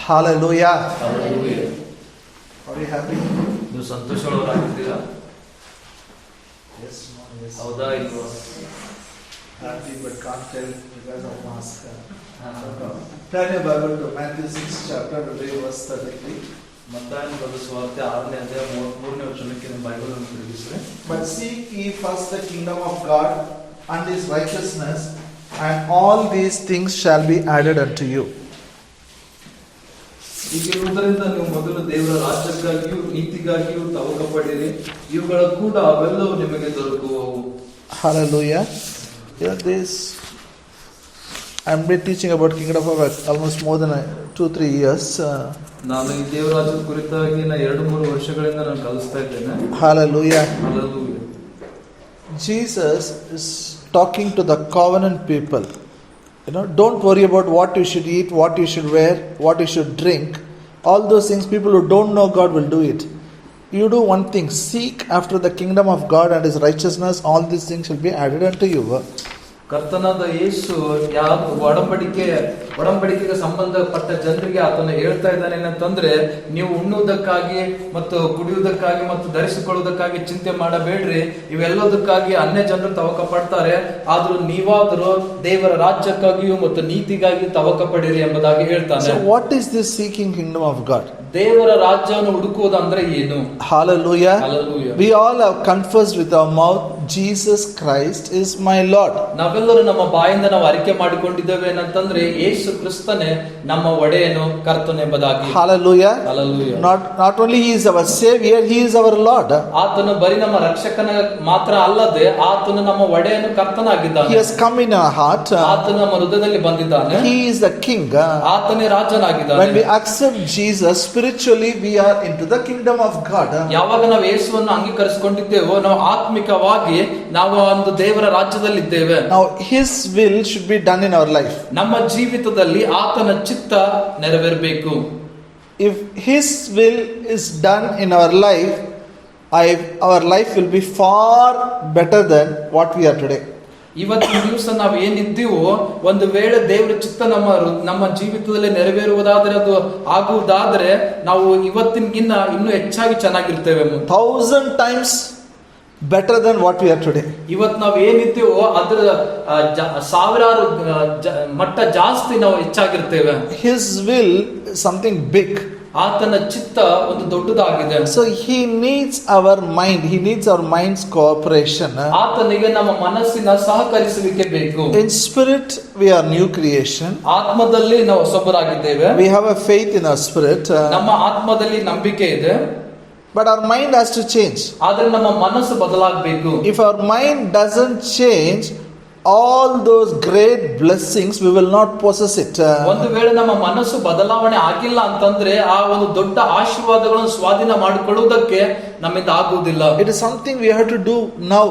Hallelujah. Are you happy? ನೀವು ಸಂತೋಷವಾಗಿದ್ದೀರಾ? Yes, no, yes. ಹೌದಾ ಇಲ್ವಾ? Happy but can't tell because of mask. Turn your Bible to Matthew 6 chapter today verse 33. ಮತ್ತಾಯನ ಬರೆದ ಸುವಾರ್ತೆ 6ನೇ ಅಧ್ಯಾಯ 33ನೇ ವಚನಕ್ಕೆ ನಿಮ್ಮ Bible ಅನ್ನು ತಿರುಗಿಸಿರಿ. But seek ye first the kingdom of God and his righteousness, and all these things shall be added unto you. ಹೀಗಿರುವುದರಿಂದ ನೀವು ಮೊದಲು ದೇವರ ರಾಜ್ಯಕ್ಕಾಗಿಯೂ ನೀತಿಗಾಗಿಯೂ ತವಕ ಪಡಿರಿ, ಇವುಗಳ ಕೂಡ ಅವೆಲ್ಲವೂ ನಿಮಗೆ ದೊರಕುವವು. Hallelujah. Yeah, I've been teaching about kingdom of God almost more than 2-3 years. ನಾನು ಈ ದೇವರಾಜ್ಯದ ಕುರಿತಾಗಿ 2-3 ವರ್ಷಗಳಿಂದ ನಾನು ಕಲಿಸ್ತಾ ಇದ್ದೇನೆ. Hallelujah. Hallelujah. Jesus is talking to the covenant people. Don't worry about what you should eat, what you should wear, what you should drink. All those things, people who don't know God will do it. You do one thing, seek after the kingdom of God and his righteousness, all these things shall be added unto you. ಕರ್ತನಾದ ಯೇಸು ಒಡಂಬಡಿಕೆಗೆ ಸಂಬಂಧಪಟ್ಟ ಜನರಿಗೆ ಆತನ ಹೇಳ್ತಾ ಇದ್ದಾನೆ ಏನಂತಂದ್ರೆ, ನೀವು ಉಣ್ಣುವುದಕ್ಕಾಗಿ ಮತ್ತು ಕುಡಿಯುವುದಕ್ಕಾಗಿ ಮತ್ತು ಧರಿಸಿಕೊಳ್ಳುವುದಕ್ಕಾಗಿ ಚಿಂತೆ ಮಾಡಬೇಡ್ರಿ, ಇವೆಲ್ಲದಕ್ಕಾಗಿ ಅನ್ಯ ಜನರು ತವಕ ಪಡ್ತಾರೆ, ಆದ್ರೂ ನೀವಾದರೂ ದೇವರ ರಾಜ್ಯಕ್ಕಾಗಿಯೂ ಮತ್ತು ನೀತಿಗಾಗಿ ತವಕ ಪಡಿರಿ ಎಂಬುದಾಗಿ ಹೇಳ್ತಾನೆ. So what is this seeking kingdom of God? ದೇವರ ರಾಜ್ಯವನ್ನು ಹುಡುಕುವುದು ಅಂದ್ರೆ ಏನು? Hallelujah. Hallelujah. We all have confessed with our mouth, Jesus Christ is my Lord. ನಾವೆಲ್ಲರೂ ನಮ್ಮ ಬಾಯಿಂದ ನಾವು ಅರಿಕೆ ಮಾಡಿಕೊಂಡಿದ್ದೇವೆ ಏನಂತಂದ್ರೆ, ಯೇಸು ಕ್ರಿಸ್ತನೇ ನಮ್ಮ ಒಡೆಯನು, ಕರ್ತನು ಎಂಬುದಾಗಿ. Hallelujah. Hallelujah. Not only he is our savior, he is our Lord. ಆತನು ಬರೀ ನಮ್ಮ ರಕ್ಷಕನ ಮಾತ್ರ ಅಲ್ಲದೆ ಆತನು ನಮ್ಮ ಒಡೆಯನು, ಕರ್ತನಾಗಿದ್ದಾನೆ. He has come in our heart. ಆತನು ನಮ್ಮ ಹೃದಯದಲ್ಲಿ ಬಂದಿದ್ದಾನೆ. He is the king. ಆತನೇ ರಾಜನಾಗಿದ್ದಾನೆ. When we accept Jesus spiritually, we are into the kingdom of God. ಯಾವಾಗ ನಾವು ಯೇಸುವನ್ನು ಅಂಗೀಕರಿಸಿಕೊಂಡಿದ್ದೇವೋ, ನಾವು ಆತ್ಮಿಕವಾಗಿ ನಾವು ಒಂದು ದೇವರ ರಾಜ್ಯದಲ್ಲಿದ್ದೇವೆ. Now his will should be done in our life. ನಮ್ಮ ಜೀವಿತದಲ್ಲಿ ಆತನ ಚಿತ್ತ ನೆರವೇರಬೇಕು. If his will is done in our life, our life will be far better than what we are today. ಇವತ್ತಿನ ದಿವಸ ನಾವು ಏನಿದ್ದೀವೋ, ಒಂದು ವೇಳೆ ದೇವರ ಚಿತ್ತ ನಮ್ಮ ಜೀವಿತದಲ್ಲಿ ನೆರವೇರುವುದಾದ್ರೆ, ಅದು ಆಗುವುದಾದ್ರೆ, ನಾವು ಇವತ್ತಿನಗಿನ್ನ ಇನ್ನೂ ಹೆಚ್ಚಾಗಿ ಚೆನ್ನಾಗಿರ್ತೇವೆ. 1,000 times better than what we are today. ಇವತ್ತು ನಾವು ಏನಿದ್ದೀವೋ ಅದರ 1000 ಮಟ್ಟ ಜಾಸ್ತಿ ನಾವು ಹೆಚ್ಚಾಗಿರ್ತೇವೆ. His will is something big. ಆತನ ಚಿತ್ತ ಒಂದು ದೊಡ್ಡದಾಗಿದೆ. So he needs our mind. He needs our mind's cooperation. ಆತನಿಗೆ ನಮ್ಮ ಮನಸ್ಸಿನ ಸಹಕರಿಸುವಿಕೆ ಬೇಕು. In spirit we are new creation. ಆತ್ಮದಲ್ಲಿ ನಾವು ಹೊಸಬರಾಗಿದ್ದೇವೆ. We have a faith in our spirit. ನಮ್ಮ ಆತ್ಮದಲ್ಲಿ ನಂಬಿಕೆ ಇದೆ. But our mind has to change. ಆದ್ರೆ ನಮ್ಮ ಮನಸ್ಸು ಬದಲಾಗಬೇಕು. If our mind doesn't change, all those great blessings we will not possess it. ಒಂದು ವೇಳೆ ನಮ್ಮ ಮನಸ್ಸು ಬದಲಾವಣೆ ಆಗಿಲ್ಲ ಅಂತಂದ್ರೆ, ಆ ಒಂದು ದೊಡ್ಡ ಆಶೀರ್ವಾದಗಳನ್ನು ಸ್ವಾಧೀನ ಮಾಡಿಕೊಳ್ಳುವುದಕ್ಕೆ ನಮ್ಮಿಂದ ಆಗುವುದಿಲ್ಲ. It is something we have to do now,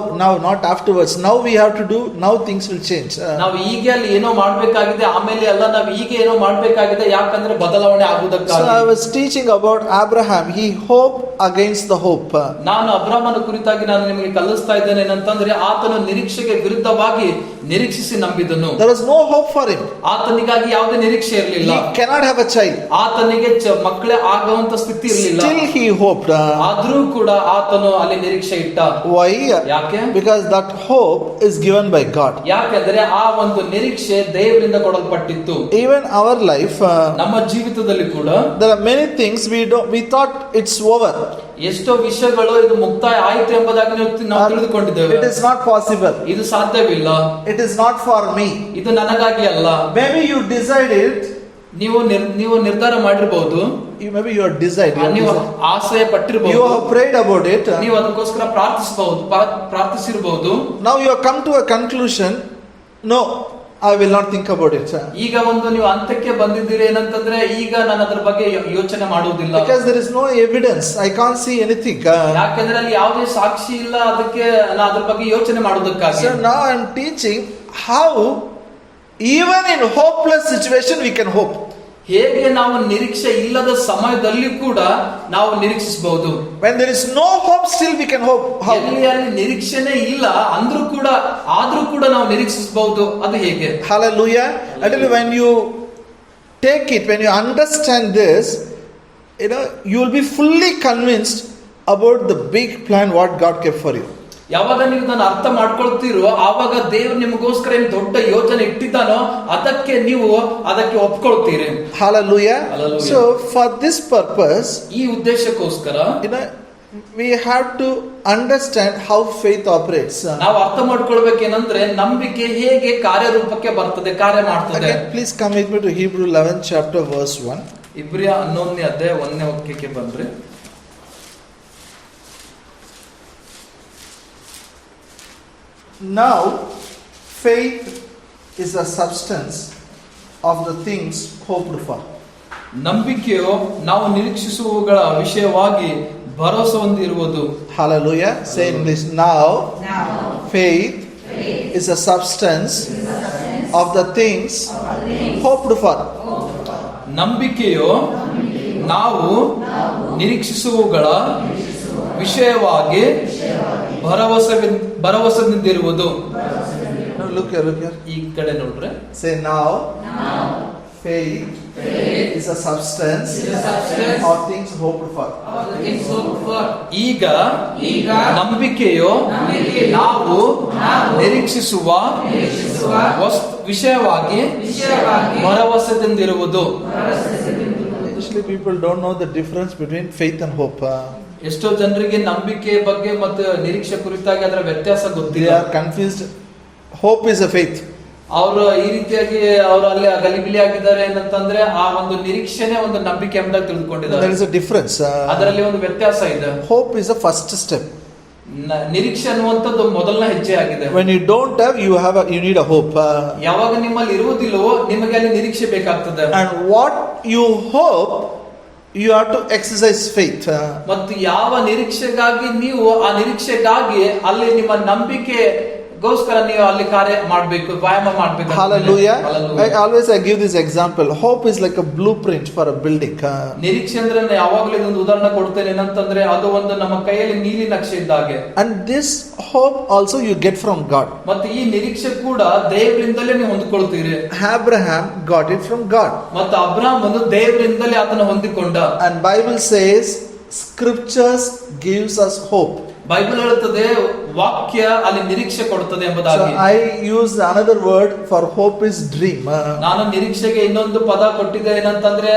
not afterwards. Now we have to do, now things will change. ನಾವು ಈಗ ಅಲ್ಲಿ ಏನೋ ಮಾಡಬೇಕಾಗಿದೆ, ಆಮೇಲೆ ಅಲ್ಲ, ನಾವು ಈಗ ಏನೋ ಮಾಡಬೇಕಾಗಿದೆ, ಯಾಕಂದ್ರೆ ಬದಲಾವಣೆ ಆಗುವುದಕ್ಕಾಗಿ. So I was teaching about Abraham. He hoped against the hope. ನಾನು ಅಬ್ರಹಾಮನ ಕುರಿತಾಗಿ ನಾನು ನಿಮಗೆ ಕಲಿಸ್ತಾ ಇದ್ದೇನೆ ಏನಂತಂದ್ರೆ, ಆತನ ನಿರೀಕ್ಷೆಗೆ ವಿರುದ್ಧವಾಗಿ ನಿರೀಕ್ಷಿಸಿ ನಂಬಿದನು. There was no hope for him. ಆತನಿಗಾಗಿ ಯಾವುದೇ ನಿರೀಕ್ಷೆ ಇರಲಿಲ್ಲ. He cannot have a child. ಆತನಿಗೆ ಮಕ್ಕಳೇ ಆಗುವಂತ ಸ್ಥಿತಿ ಇರಲಿಲ್ಲ. Still he hoped. ಆದ್ರೂ ಕೂಡ ಆತನು ಅಲ್ಲಿ ನಿರೀಕ್ಷೆ ಇಟ್ಟ. Why? ಯಾಕೆ? Because that hope is given by God. ಯಾಕೆಂದ್ರೆ ಆ ಒಂದು ನಿರೀಕ್ಷೆ ದೇವರಿಂದ ಕೊಡಲ್ಪಟ್ಟಿತ್ತು. Even our life, ನಮ್ಮ ಜೀವಿತದಲ್ಲಿ ಕೂಡ there are many things we thought it's over. ಎಷ್ಟೋ ವಿಷಯಗಳು ಇದು ಮುಕ್ತಾಯ ಆಯಿತು ಎಂಬುದಾಗಿ ನಾವು ತಿಳಿದುಕೊಂಡಿದ್ದೇವೆ. It is not possible. ಇದು ಸಾಧ್ಯವಿಲ್ಲ. It is not for me. ಇದು ನನಗಾಗಿ ಅಲ್ಲ. Maybe you decided. ನೀವು ನಿರ್ಧಾರ ಮಾಡಿರಬಹುದು. Maybe you are decided. ನೀವು ಆಸೆ ಪಟ್ಟಿರಬಹುದು. You have prayed about it. ನೀವು ಅದಕ್ಕೋಸ್ಕರ ಪ್ರಾರ್ಥಿಸಿರಬಹುದು. Now you have come to a conclusion. No, I will not think about it. ಈಗ ಒಂದು ನೀವು ಅಂತ್ಯಕ್ಕೆ ಬಂದಿದ್ದೀರಿ ಏನಂತಂದ್ರೆ, ಈಗ ನಾನು ಅದರ ಬಗ್ಗೆ ಯೋಚನೆ ಮಾಡುವುದಿಲ್ಲ. Because there is no evidence. I can't see anything. ಯಾಕಂದ್ರೆ ಅಲ್ಲಿ ಯಾವುದೇ ಸಾಕ್ಷಿ ಇಲ್ಲ, ಅದಕ್ಕೆ ನಾನು ಅದರ ಬಗ್ಗೆ ಯೋಚನೆ ಮಾಡುವುದಕ್ಕಾಗಿ. So now I am teaching how even in hopeless situation we can hope. ಹೇಗೆ ನಾವು ನಿರೀಕ್ಷೆ ಇಲ್ಲದ ಸಮಯದಲ್ಲಿ ಕೂಡ ನಾವು ನಿರೀಕ್ಷಿಸಬಹುದು. When there is no hope, still we can hope. How? ಅಲ್ಲಿ ನಿರೀಕ್ಷೆನೇ ಇಲ್ಲ ಆದ್ರೂ ಕೂಡ ನಾವು ನಿರೀಕ್ಷಿಸಬಹುದು. ಅದು ಹೇಗೆ? Hallelujah. Until when you take it, when you understand this, you will be fully convinced about the big plan what God kept for you. ಯಾವಾಗ ನೀವು ಇದನ್ನು ಅರ್ಥ ಮಾಡ್ಕೊಳ್ತೀರೋ ಆವಾಗ ದೇವರು ನಿಮಗೋಸ್ಕರ ಏನು ದೊಡ್ಡ ಯೋಜನೆ ಇಟ್ಟಿದ್ದಾನೋ ಅದಕ್ಕೆ ಒಪ್ಕೊಳ್ತೀರಿ. Hallelujah. So for this purpose, ಈ ಉದ್ದೇಶಕ್ಕೋಸ್ಕರ we have to understand how faith operates. ನಾವು ಅರ್ಥ ಮಾಡ್ಕೊಳ್ಬೇಕೇನಂದ್ರೆ ನಂಬಿಕೆ ಹೇಗೆ ಕಾರ್ಯರೂಪಕ್ಕೆ ಬರ್ತದೆ, ಕಾರ್ಯ ಮಾಡ್ತದೆ. Again, please come with me to Hebrew 11th chapter verse 1. ಇಬ್ರಿಯ 11ನೇ ಅಧ್ಯಾಯ 1ನೇ ವಾಕ್ಯಕ್ಕೆ ಬಂದ್ರೆ, now faith is a substance of the things hoped for. ನಂಬಿಕೆಯು ನಾವು ನಿರೀಕ್ಷಿಸುವವುಗಳ ವಿಷಯವಾಗಿ ಭರವಸೆ ಹೊಂದಿರುವುದು. Hallelujah. Say in English, now faith is a substance of the things hoped for. ನಂಬಿಕೆಯು ನಾವು ನಿರೀಕ್ಷಿಸುವವುಗಳ ವಿಷಯವಾಗಿ ಭರವಸೆಯಿಂದಿರುವುದು. Look here. ಈ ಕಡೆ ನೋಡ್ರೆ, say now faith is a substance of things hoped for. ಈಗ ನಂಬಿಕೆಯು ನಾವು ನಿರೀಕ್ಷಿಸುವ ವಿಷಯವಾಗಿ ಭರವಸೆಯಿಂದಿರುವುದು. Usually people don't know the difference between faith and hope. ಎಷ್ಟೋ ಜನರಿಗೆ ನಂಬಿಕೆ ಬಗ್ಗೆ ಮತ್ತು ನಿರೀಕ್ಷೆ ಕುರಿತಾಗಿ ಅದರ ವ್ಯತ್ಯಾಸ They ಗೊತ್ತಿಲ್ಲ. are confused. Hope is a faith. ಅವರು ಈ ರೀತಿಯಾಗಿ ಅವರು ಅಲ್ಲಿ ಗಲಿಬಿಲಿ ಆಗಿದ್ದಾರೆ ಏನಂತಂದ್ರೆ ಆ ಒಂದು ನಿರೀಕ್ಷೆನೆ ಒಂದು ನಂಬಿಕೆ ಎಂಬುದಾಗಿ ತಿಳಿದುಕೊಂಡಿದ್ದಾರೆ. There is a difference. ಅದರಲ್ಲಿ ಒಂದು ವ್ಯತ್ಯಾಸ ಇದೆ. Hope is the first step. ನಿರೀಕ್ಷೆ ಅನ್ನುವಂಥದ್ದು ಮೊದಲನೇ ಹೆಜ್ಜೆ ಆಗಿದೆ. When you don't have, you need a hope. ಯಾವಾಗ ನಿಮ್ಮಲ್ಲಿ ಇರುವುದಿಲ್ಲವೋ ನಿಮಗೆ ಅಲ್ಲಿ ನಿರೀಕ್ಷೆ ಬೇಕಾಗ್ತದೆ. And what you hope, you have to exercise faith. ಮತ್ತು ಯಾವ ನಿರೀಕ್ಷೆಗಾಗಿ ನೀವು ಆ ನಿರೀಕ್ಷೆಗಾಗಿ ಅಲ್ಲಿ ನಿಮ್ಮ ನಂಬಿಕೆಗೋಸ್ಕರ ನೀವು ಅಲ್ಲಿ ಕಾರ್ಯ ಮಾಡಬೇಕು, ವ್ಯಾಯಾಮ ಮಾಡಬೇಕು. Hallelujah. I give this example. Hope is like a blueprint for a building. ನಿರೀಕ್ಷೆ ಅಂದ್ರೆ ನಾನು ಯಾವಾಗಲೂ ಇದೊಂದು ಉದಾಹರಣೆ ಕೊಡ್ತೇನೆ. ಏನಂತಂದ್ರೆ ಅದು ಒಂದು ನಮ್ಮ ಕೈಯಲ್ಲಿ ನೀಲಿ ನಕ್ಷೆ ಇದ್ದಾಗೆ. And this hope also you get from God. ಮತ್ತು ಈ ನಿರೀಕ್ಷೆ ಕೂಡ ದೇವರಿಂದಲೇ ನೀವು ಹೊಂದಿಕೊಳ್ತೀರಿ. Abraham got it from God. ಮತ್ತು ಅಬ್ರಹಾಮನು ದೇವರಿಂದಲೇ ಆತನ ಹೊಂದಿಕೊಂಡ. And Bible says scriptures gives us hope. Bible ಹೇಳುತ್ತದೆ ವಾಕ್ಯ ಅಲ್ಲಿ ನಿರೀಕ್ಷೆ ಕೊಡುತ್ತದೆ So ಎಂಬುದಾಗಿ. I use another word for hope is dream. ನಾನು ನಿರೀಕ್ಷೆಗೆ ಇನ್ನೊಂದು ಪದ ಕೊಟ್ಟಿದ್ದೆ ಏನಂತಂದ್ರೆ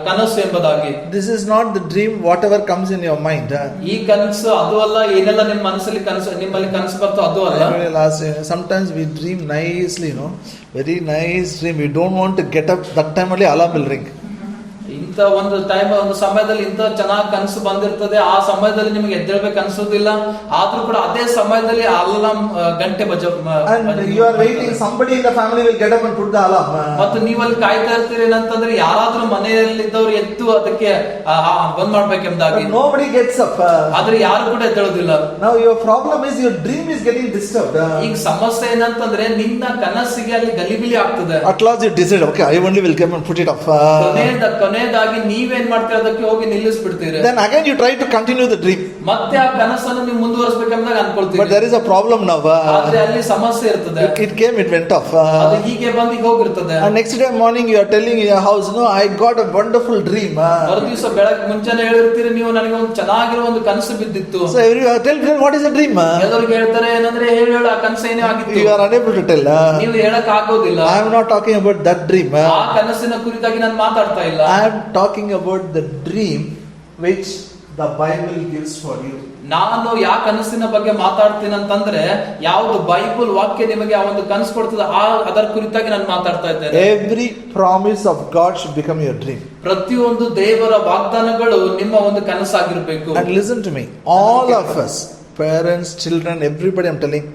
ಕನಸು ಎಂಬುದಾಗಿ. This is not the dream whatever comes in your mind. ಈ ಕನಸು ಅದು ಅಲ್ಲ, ಏನೆಲ್ಲ ನಿಮ್ಮ ಮನಸ್ಸಲ್ಲಿ ನಿಮ್ಮಲ್ಲಿ ಕನಸು ಬರ್ತೋ ಅದು ಅಲ್ಲ. Sometimes we dream nicely, very nice dream. We don't want to get up. That time only alarm will ring. ಇಂಥ ಒಂದು ಸಮಯದಲ್ಲಿ ಇಂಥ ಚೆನ್ನಾಗಿ ಕನಸು ಬಂದಿರ್ತದೆ. ಆ ಸಮಯದಲ್ಲಿ ನಿಮಗೆ ಎದ್ದೇಳ್ಬೇಕು ಅನ್ಸೋದಿಲ್ಲ. ಆದ್ರೂ ಕೂಡ ಅದೇ ಸಮಯದಲ್ಲಿ ಅಲಾರ್ಮ್ ಗಂಟೆ and you are waiting, somebody in the family will get up and put the alarm. ಮತ್ತು ನೀವು ಅಲ್ಲಿ ಕಾಯ್ತಾ ಇರ್ತೀರಿ ಏನಂತಂದ್ರೆ ಯಾರಾದ್ರೂ ಮನೆಯಲ್ಲಿದ್ದವ್ರು ಎದ್ದು ಅದಕ್ಕೆ ಬಂದ್ ಮಾಡ್ಬೇಕೆಂಬುದಾಗಿ. Nobody gets up. ಆದ್ರೆ ಯಾರು ಕೂಡ ಎದ್ದೇಳೋದಿಲ್ಲ. Now your problem is your dream is getting disturbed. ಈಗ ಸಮಸ್ಯೆ ಏನಂತಂದ್ರೆ ನಿನ್ನ ಕನಸಿಗೆ ಅಲ್ಲಿ ಗಲಿಬಿಲಿ ಆಗ್ತದೆ. At last you decide, okay, I only will come and put it off. ಕೊನೆಯದಾಗಿ ನೀವೇನ್ ಮಾಡ್ತೀರ, ಅದಕ್ಕೆ ಹೋಗಿ ನಿಲ್ಲಿಸ್ಬಿಡ್ತೀರಿ. Then again you try to continue the dream. ಮತ್ತೆ ಆ ಕನಸನ್ನು ನೀವು ಮುಂದುವರಿಸಬೇಕೆಂಬುದಾಗಿ ಅನ್ಕೊಳ್ತೀರಿ. But there is a problem now. ಆದ್ರೆ ಅಲ್ಲಿ ಸಮಸ್ಯೆ ಇರ್ತದೆ. It came, it went off. ಅದು ಹೀಗೆ ಬಂದು ಈಗ ಹೋಗಿರ್ತದೆ. And next day morning you are telling in your house, no, I got a wonderful dream. ಮರುದಿವಸ ಬೆಳಗ್ಗೆ ಮುಂಜಾನೆ ಹೇಳಿರ್ತೀರಿ, ನೀವು ನನಗೆ ಒಂದು ಚೆನ್ನಾಗಿರೋ ಒಂದು ಕನಸು ಬಿದ್ದಿತ್ತು. So everyone tell what is a dream? ಎಲ್ಲರಿಗೂ ಹೇಳ್ತಾರೆ ಏನಂದ್ರೆ ಹೇಳು ಆ ಕನಸು ಏನೇ ಆಗಿತ್ತು. You are unable to tell. ನೀವು ಹೇಳಕ್ ಆಗೋದಿಲ್ಲ. I am not talking about that dream. ಆ ಕನಸಿನ ಕುರಿತಾಗಿ ನಾನು ಮಾತಾಡ್ತಾ ಇಲ್ಲ. I am talking about the dream which the Bible gives for you. ನಾನು ಯಾ ಕನಸಿನ ಬಗ್ಗೆ ಮಾತಾಡ್ತೀನಿ ಅಂತಂದ್ರೆ ಯಾವುದು ಬೈಬಲ್ ವಾಕ್ಯ ನಿಮಗೆ ಆ ಒಂದು ಕನಸು ಕೊಡ್ತದೆ ಅದರ ಕುರಿತಾಗಿ ನಾನು ಮಾತಾಡ್ತಾ ಇದ್ದೇನೆ. Every promise of God should become your dream. ಪ್ರತಿಯೊಂದು ದೇವರ ವಾಗ್ದಾನಗಳು ನಿಮ್ಮ ಒಂದು ಕನಸಾಗಿರಬೇಕು. And listen to me, all of us, parents, children, everybody, I'm telling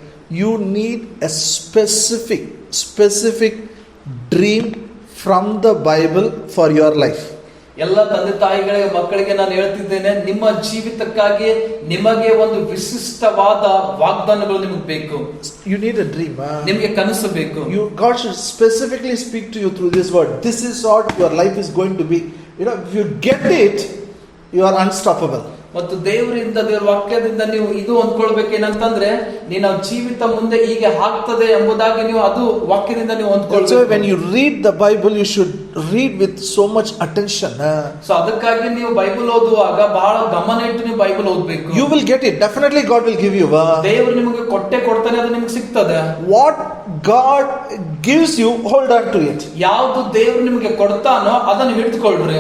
you, need a specific dream from the Bible for your life. ಎಲ್ಲ ತಂದೆ ತಾಯಿಗಳಿಗೆ ಮಕ್ಕಳಿಗೆ ನಾನು ಹೇಳ್ತಿದ್ದೇನೆ, ನಿಮ್ಮ ಜೀವಿತಕ್ಕಾಗಿ ನಿಮಗೆ ಒಂದು ವಿಶಿಷ್ಟವಾದ ವಾಗ್ದಾನಗಳು ನಿಮಗೆ ಬೇಕು. You need a dream. ನಿಮಗೆ ಕನಸು ಬೇಕು. God should specifically speak to you through this word. This is what your life is going to be. If you get it, you are unstoppable. ಮತ್ತು ದೇವರ ವಾಕ್ಯದಿಂದ ನೀವು ಇದು ಹೊಂದ್ಕೊಳ್ಬೇಕೇನಂತಂದ್ರೆ ನೀನು ಜೀವಿತ ಮುಂದೆ ಹೀಗೆ ಆಗ್ತದೆ ಎಂಬುದಾಗಿ ನೀವು ಅದು ವಾಕ್ಯದಿಂದ ನೀವು That's why ಹೊಂದ್ಕೊಳ್ಬೇಕು. when you read the Bible, you should read with so much attention. So ಅದಕ್ಕಾಗಿ ನೀವು ಬೈಬಲ್ ಓದುವಾಗ ಬಹಳ ಗಮನ ಇಟ್ಟು ನೀವು ಬೈಬಲ್ ಓದ್ಬೇಕು. You will get it. Definitely God will give you. ದೇವರು ನಿಮಗೆ ಕೊಡ್ತಾನೆ, ಅದು ನಿಮ್ಗೆ ಸಿಗ್ತದೆ. What God gives you, hold on to it. ಯಾವುದು ದೇವರು ನಿಮಗೆ ಕೊಡ್ತಾನೋ ಅದನ್ನು ಹಿಡಿದುಕೊಳ್ಳ್ರಿ.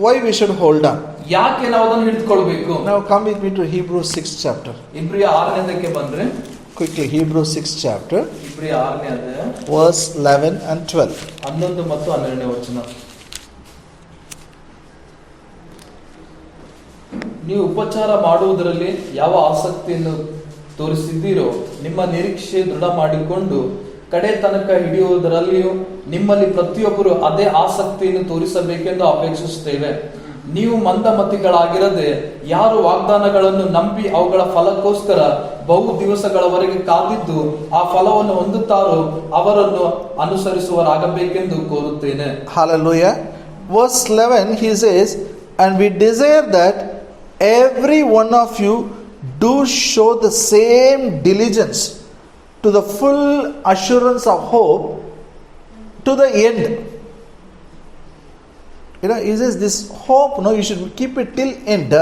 Why we should hold on? ಯಾಕೆ ನಾವು ಅದನ್ನು ಹಿಡಿದುಕೊಳ್ಬೇಕು? Now come with me to Hebrews 6th chapter. ಇಬ್ರಿಯ 6ನೇದಕ್ಕೆ ಬಂದ್ರೆ Quickly, Hebrews 6th chapter, ಇಬ್ರಿಯ 6ನೇ ಅಧ್ಯಾಯ verse 11 and 12. 11 ಮತ್ತು 12ನೇ ವಚನ. ನೀವು ಉಪಚಾರ ಮಾಡುವುದರಲ್ಲಿ ಯಾವ ಆಸಕ್ತಿಯನ್ನು ತೋರಿಸಿದ್ದೀರೋ ನಿಮ್ಮ ನಿರೀಕ್ಷೆ ದೃಢ ಮಾಡಿಕೊಂಡು ಕಡೆ ತನಕ ಹಿಡಿಯುವುದರಲ್ಲಿಯೂ ನಿಮ್ಮಲ್ಲಿ ಪ್ರತಿಯೊಬ್ಬರು ಅದೇ ಆಸಕ್ತಿಯನ್ನು ತೋರಿಸಬೇಕೆಂದು ಅಪೇಕ್ಷಿಸುತ್ತೇವೆ. ನೀವು ಮಂದಮತಿಗಳಾಗಿರದೆ ಯಾರು ವಾಗ್ದಾನಗಳನ್ನು ನಂಬಿ ಅವುಗಳ ಫಲಕ್ಕೋಸ್ಕರ ಬಹು ದಿವಸಗಳವರೆಗೆ ಕಾದಿದ್ದು ಆ ಫಲವನ್ನು ಹೊಂದುತ್ತಾರೋ ಅವರನ್ನು ಅನುಸರಿಸುವರಾಗಬೇಕೆಂದು ಕೋರುತ್ತೇನೆ. Hallelujah. Verse 11, he says, and we desire that every one of you do show the same diligence to the full assurance of hope to the end. He says this hope, no, you should keep it till end.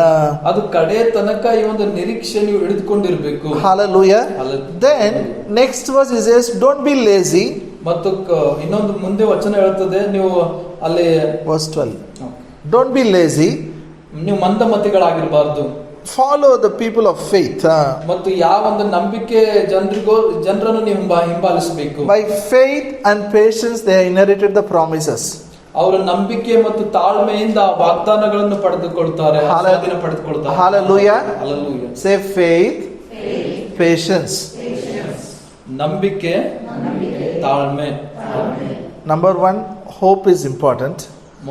ಅದು ಕಡೆ ತನಕ ಈ ಒಂದು ನಿರೀಕ್ಷೆ ನೀವು ಹಿಡಿದುಕೊಂಡಿರಬೇಕು. Hallelujah. Then next verse he says, don't be lazy. ಮತ್ತು ಇನ್ನೊಂದು ಮುಂದೆ ವಚನ ಹೇಳ್ತದೆ, ನೀವು ಅಲ್ಲಿ verse 12. Don't be lazy. ನೀವು ಮಂದಮತಿಗಳಾಗಿರಬಾರ್ದು. Follow the people of faith. ಮತ್ತು ಯಾವ ಒಂದು ನಂಬಿಕೆ ಜನರನ್ನು ನೀವು ಹಿಂಬಾಲಿಸಬೇಕು. By faith and patience they inherited the promises. ಅವರ ನಂಬಿಕೆ ಮತ್ತು ತಾಳ್ಮೆಯಿಂದ ವಾಗ್ದಾನಗಳನ್ನು ಪಡೆದುಕೊಳ್ತಾರೆ, ಪಡೆದುಕೊಳ್ತಾರೆ. Hallelujah. Hallelujah. Say faith, patience. ನಂಬಿಕೆ, ತಾಳ್ಮೆ. Number 1, hope is important.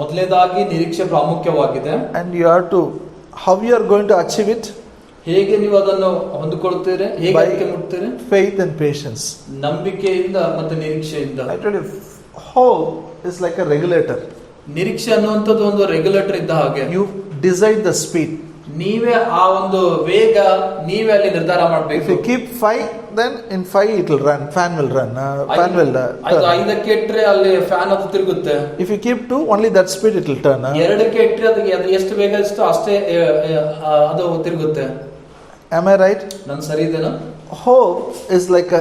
ಮೊದಲನೇದಾಗಿ ನಿರೀಕ್ಷೆ ಪ್ರಾಮುಖ್ಯವಾಗಿದೆ. And you have to, how you are going to achieve it? ಹೇಗೆ ನೀವು ಅದನ್ನು ಹೊಂದಿಕೊಳ್ಳುತ್ತೀರಿ, ಹೇಗೆ ಅದಕ್ಕೆ ಮುಟ್ತೀರಿ? Faith and patience. ನಂಬಿಕೆಯಿಂದ ಮತ್ತು ನಿರೀಕ್ಷೆಯಿಂದ. I told you, hope is like a regulator. ನಿರೀಕ್ಷೆ ಅನ್ನುವಂಥದ್ದು ಒಂದು ರೆಗ್ಯುಲೇಟರ್ ಇದ್ದ ಹಾಗೆ. You decide the speed. ನೀವೇ ಆ ಒಂದು ವೇಗ ನೀವೇ ಅಲ್ಲಿ ನಿರ್ಧಾರ If ಮಾಡಬೇಕು. you keep 5, then in 5 it will run. Fan will run. Fan will turn. 5ಕ್ಕೆ ಇಟ್ಟರೆ ಅಲ್ಲಿ ಫ್ಯಾನ್ ಅದು ತಿರುಗುತ್ತೆ. If you keep 2, only that speed it will turn. 2ಕ್ಕೆ ಇಟ್ಟರೆ ಅದು ಎಷ್ಟು ವೇಗ ಇಷ್ಟು ಅಷ್ಟೇ ಅದು ತಿರುಗುತ್ತೆ. Am I right? ನಾನು ಸರಿ ಇದೆನಾ? Hope is like a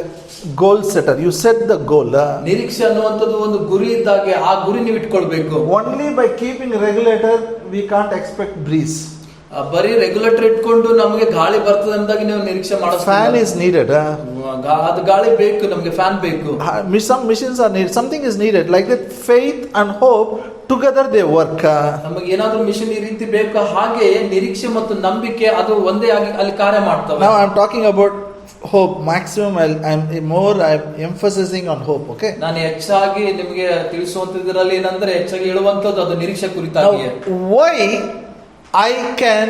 goal setter. You set the goal. ನಿರೀಕ್ಷೆ ಅನ್ನುವಂಥದ್ದು ಒಂದು ಗುರಿ ಇದ್ದಾಗೆ, ಆ ಗುರಿ ನೀವು ಇಟ್ಕೊಳ್ಬೇಕು. Only by keeping regulator we can't expect breeze. ಬರೀ ರೆಗ್ಯುಲೇಟರ್ ಇಟ್ಕೊಂಡು ನಮಗೆ ಗಾಳಿ ಬರ್ತದೆ ಅಂದಾಗ ನೀವು ನಿರೀಕ್ಷೆ ಮಾಡೋ. Fan is needed. ಅದು ಗಾಳಿ ಬೇಕು, ನಮಗೆ ಫ್ಯಾನ್ ಬೇಕು. Some machines are needed. Something is needed. Like that, faith and hope together they work. ನಮಗೆ ಏನಾದ್ರೂ ಮಿಷನ್ ಈ ರೀತಿ ಬೇಕು, ಹಾಗೆ ನಿರೀಕ್ಷೆ ಮತ್ತು ನಂಬಿಕೆ ಅದು ಒಂದೇ ಆಗಿ ಅಲ್ಲಿ ಕಾರ್ಯ ಮಾಡ್ತವೆ. Now I am talking about hope. Maximum I'm emphasizing on hope. Okay. ನಾನು ಹೆಚ್ಚಾಗಿ ನಿಮಗೆ ತಿಳಿಸುವಂತದ್ರಲ್ಲಿ ಏನಂದ್ರೆ ಹೆಚ್ಚಾಗಿ ಹೇಳುವಂತದ್ದು ಅದು ನಿರೀಕ್ಷೆ ಕುರಿತಾಗಿ. Why I can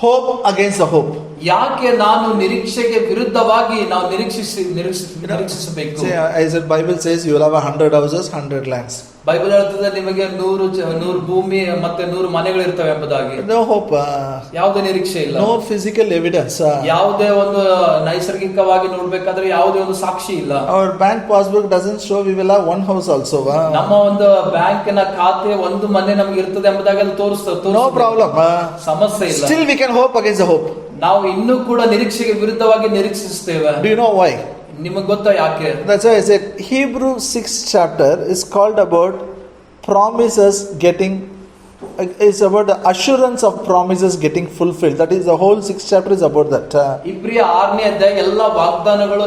hope against the hope? ಯಾಕೆ ನಾನು ನಿರೀಕ್ಷೆಗೆ ವಿರುದ್ಧವಾಗಿ ನಾವು ನಿರೀಕ್ಷಿಸಬೇಕು? As the Bible says, you will have 100 houses, 100 lands. Bible ಹೇಳ್ತದೆ ನಿಮಗೆ 100 ಭೂಮಿ ಮತ್ತೆ 100 ಮನೆಗಳು ಇರ್ತವೆ ಎಂಬುದಾಗಿ. No hope. ಯಾವುದೇ ನಿರೀಕ್ಷೆ ಇಲ್ಲ. No physical evidence. ಯಾವುದೇ ಒಂದು ನೈಸರ್ಗಿಕವಾಗಿ ನೋಡ್ಬೇಕಾದ್ರೆ ಯಾವುದೇ ಒಂದು ಸಾಕ್ಷಿ ಇಲ್ಲ. Our bank passbook doesn't show we will have one house also. ನಮ್ಮ ಒಂದು ಬ್ಯಾಂಕಿನ ಖಾತೆ ಒಂದು ಮನೆ ನಮ್ಗೆ ಇರ್ತದೆ ಎಂಬುದಾಗಿ ಅದು ತೋರಿಸ್ತದೆ. No problem. ಸಮಸ್ಯೆ ಇಲ್ಲ. Still we can hope against the hope. ನಾವು ಇನ್ನೂ ಕೂಡ ನಿರೀಕ್ಷೆಗೆ ವಿರುದ್ಧವಾಗಿ ನಿರೀಕ್ಷಿಸುತ್ತೇವೆ. Do you know why? ನಿಮಗೆ ಗೊತ್ತಾ ಯಾಕೆ? That's why I said Hebrews 6th chapter is called about promises getting, it's about the assurance of promises getting fulfilled. That is, the whole 6th chapter is about that. ಇಬ್ರಿಯ 6ನೇ ಅಧ್ಯಾಯ ಎಲ್ಲ ವಾಗ್ದಾನಗಳು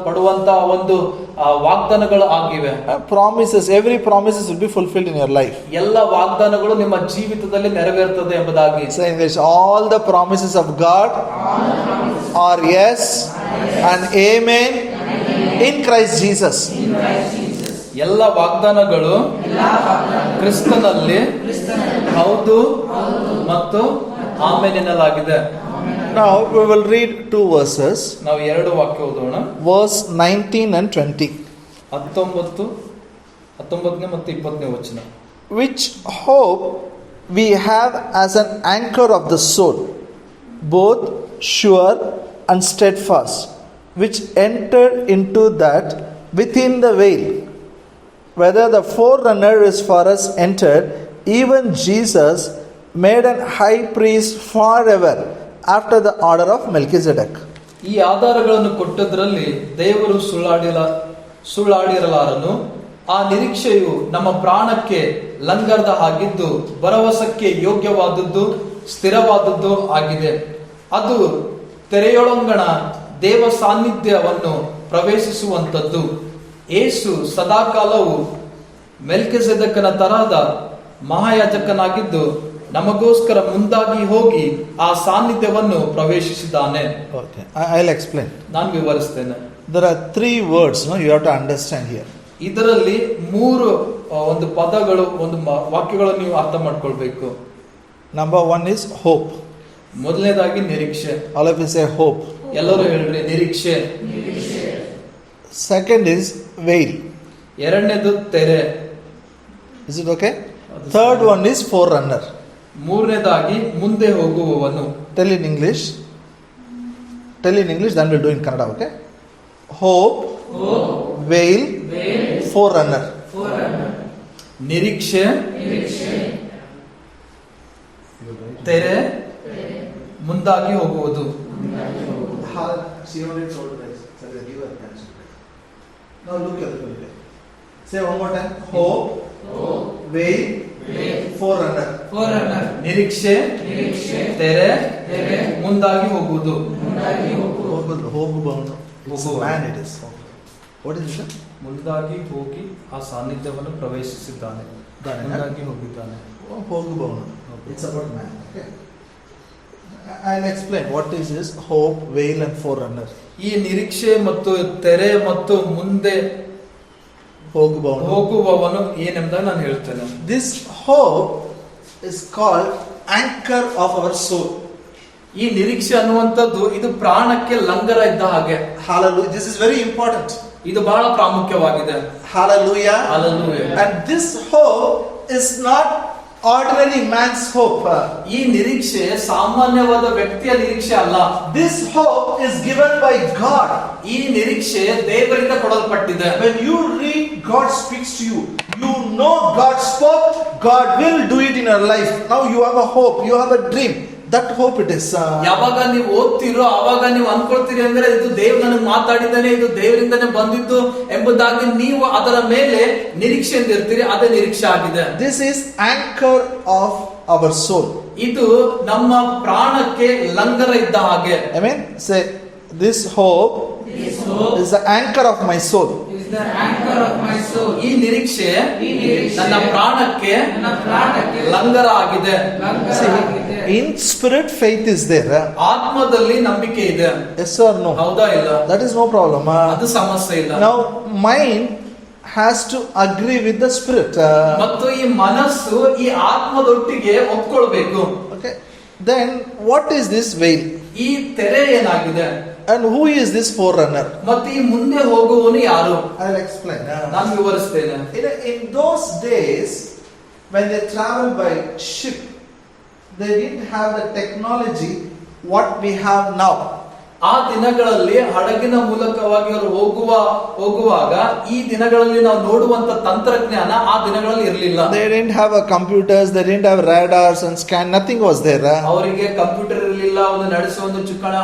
ಪಡುವಂತ ಒಂದು ವಾಗ್ದಾನಗಳು ಆಗಿವೆ. Promises, every promises will be fulfilled in your life. ಎಲ್ಲ ವಾಗ್ದಾನಗಳು ನಿಮ್ಮ ಜೀವಿತದಲ್ಲಿ ನೆರವೇರ್ತದೆ ಎಂಬುದಾಗಿ. So in this, all the promises of God are yes and amen in Christ Jesus. ಎಲ್ಲ ವಾಗ್ದಾನಗಳು ಕ್ರಿಸ್ತನಲ್ಲಿ ಹೌದು ಮತ್ತು ಆಮೆನ್ ಎನ್ನಲಾಗಿದೆ. Now we will read 2 verses. ನಾವು 2 ವಾಕ್ಯ ಓದೋಣ. Verse 19 and 20. 19ನೇ ಮತ್ತು 20ನೇ ವಚನ. Which hope we have as an anchor of the soul, both sure and steadfast, which entered into that within the veil, whether the forerunner is for us entered, even Jesus made an high priest forever after the order of Melchizedek. ಈ ಆಧಾರಗಳನ್ನು ಕೊಟ್ಟದ್ರಲ್ಲಿ ದೇವರು ಸುಳ್ಳಾಡಿರಲಾರನು. ಆ ನಿರೀಕ್ಷೆಯು ನಮ್ಮ ಪ್ರಾಣಕ್ಕೆ ಲಂಗರದ ಆಗಿದ್ದು ಭರವಸಕ್ಕೆ ಯೋಗ್ಯವಾದದ್ದು ಸ್ಥಿರವಾದದ್ದು ಆಗಿದೆ. ಅದು ತೆರೆಯೊಳಂಗಣ ದೇವ ಸಾನ್ನಿಧ್ಯವನ್ನು ಪ್ರವೇಶಿಸುವಂಥದ್ದು. ಏಸು ಸದಾಕಾಲವು ಮೆಲ್ಕಿಸೆದೆಕನ ತರಹದ ಮಹಾಯಾಜಕನಾಗಿದ್ದು ನಮಗೋಸ್ಕರ ಮುಂದಾಗಿ ಹೋಗಿ ಆ ಸಾನ್ನಿಧ್ಯವನ್ನು ಪ್ರವೇಶಿಸಿದ್ದಾನೆ. Okay, I'll explain. ನಾನು ವಿವರಿಸ್ತೇನೆ. There are 3 words, no, you have to understand here. ಇದರಲ್ಲಿ 3 ಒಂದು ಪದಗಳು, ಒಂದು ವಾಕ್ಯಗಳು ನೀವು ಅರ್ಥ ಮಾಡ್ಕೊಳ್ಬೇಕು. Number 1 is hope. ಮೊದಲನೇದಾಗಿ ನಿರೀಕ್ಷೆ. All of you say hope. ಎಲ್ಲರೂ ಹೇಳ್ರಿ ನಿರೀಕ್ಷೆ. Second is veil. ಎರಡನೇದು ತೆರೆ. Is it okay? Third one is forerunner. ಮೂರನೇದಾಗಿ ಮುಂದೆ ಹೋಗುವವನು. Tell in English. Tell in English, then we'll do in Kannada, okay? Hope, veil, forerunner. ನಿರೀಕ್ಷೆ, ತೆರೆ, ಮುಂದಾಗಿ ಹೋಗುವುದು. Now look at the picture. Say one more time. Hope, veil, forerunner. ನಿರೀಕ್ಷೆ, ತೆರೆ, ಮುಂದಾಗಿ ಹೋಗುವುದು. ಹೋಗುವವನು. It's a man it is. What is it? ಮುಂದಾಗಿ ಹೋಗಿ ಆ ಸಾನ್ನಿಧ್ಯವನ್ನು ಪ್ರವೇಶಿಸಿದ್ದಾನೆ. ಮುಂದಾಗಿ ಹೋಗಿದ್ದಾನೆ. ಹೋಗುವವನು. It's about man. Okay. I'll explain what is this hope, veil and forerunner. ಈ ನಿರೀಕ್ಷೆ ಮತ್ತು ತೆರೆ ಮತ್ತು ಮುಂದೆ ಹೋಗುವವನು ಏನೆಂಬುದನ್ನು ನಾನು ಹೇಳ್ತೇನೆ. This hope is called anchor of our soul. ಈ ನಿರೀಕ್ಷೆ ಅನ್ನುವಂಥದ್ದು ಇದು ಪ್ರಾಣಕ್ಕೆ ಲಂಗರ ಇದ್ದ ಹಾಗೆ. Hallelujah. This is very important. ಇದು ಬಹಳ ಪ್ರಾಮುಖ್ಯವಾಗಿದೆ. Hallelujah. Hallelujah. And this hope is not ordinary man's hope. ಈ ನಿರೀಕ್ಷೆ ಸಾಮಾನ್ಯವಾದ ವ್ಯಕ್ತಿಯ ನಿರೀಕ್ಷೆ ಅಲ್ಲ. This hope is given by God. ಈ ನಿರೀಕ್ಷೆ ದೇವರಿಂದ ಕೊಡಲ್ಪಟ್ಟಿದೆ. When you read, God speaks to you. You know God spoke. God will do it in your life. Now you have a hope. You have a dream. That hope it is. ಯಾವಾಗ ನೀವು ಓದ್ತಿರೋ ಆವಾಗ ನೀವು ಅನ್ಕೊಳ್ತೀರಿ ಅಂದ್ರೆ ಇದು ದೇವ್ರು ನನಗೆ ಮಾತಾಡಿದ್ದಾನೆ, ಇದು ದೇವರಿಂದನೇ ಬಂದಿದ್ದು ಎಂಬುದಾಗಿ ನೀವು ಅದರ ಮೇಲೆ ನಿರೀಕ್ಷೆಯಿಂದ ಇರ್ತೀರಿ. ಅದೇ ನಿರೀಕ್ಷೆ ಆಗಿದೆ. This is anchor of our soul. ಇದು ನಮ್ಮ ಪ್ರಾಣಕ್ಕೆ ಲಂಗರ ಇದ್ದ ಹಾಗೆ. Amen. Say this hope is the anchor of my soul. ಈ ನಿರೀಕ್ಷೆ ನನ್ನ ಪ್ರಾಣಕ್ಕೆ ಲಂಗರ ಆಗಿದೆ. In spirit faith is there. ಆತ್ಮದಲ್ಲಿ ನಂಬಿಕೆ ಇದೆ. Yes or no? ಹೌದಾ ಇಲ್ಲ? That is no problem. ಅದು ಸಮಸ್ಯೆ ಇಲ್ಲ. Now mind has to agree with the spirit. ಮತ್ತು ಈ ಮನಸ್ಸು ಈ ಆತ್ಮದೊಟ್ಟಿಗೆ ಒಪ್ಕೊಳ್ಬೇಕು. Okay. Then what is this veil? ಈ ತೆರೆ ಏನಾಗಿದೆ? And who is this forerunner? ಮತ್ತೆ ಈ ಮುಂದೆ ಹೋಗುವವನು ಯಾರು? I'll explain. ನಾನು ವಿವರಿಸ್ತೇನೆ. In those days, when they traveled by ship, they didn't have the technology what we have now. ಆ ದಿನಗಳಲ್ಲಿ ಹಡಗಿನ ಮೂಲಕವಾಗಿ ಅವರು ಹೋಗುವಾಗ ಈ ದಿನಗಳಲ್ಲಿ ನಾವು ನೋಡುವಂತ ತಂತ್ರಜ್ಞಾನ ಆ ದಿನಗಳಲ್ಲಿ ಇರಲಿಲ್ಲ. They didn't have a computers, they didn't have radars and scan, nothing was there. ಅವರಿಗೆ ಕಂಪ್ಯೂಟರ್ ಇರಲಿಲ್ಲ, ಒಂದು ನಡೆಸುವ ಒಂದು ಚುಕ್ಕಣ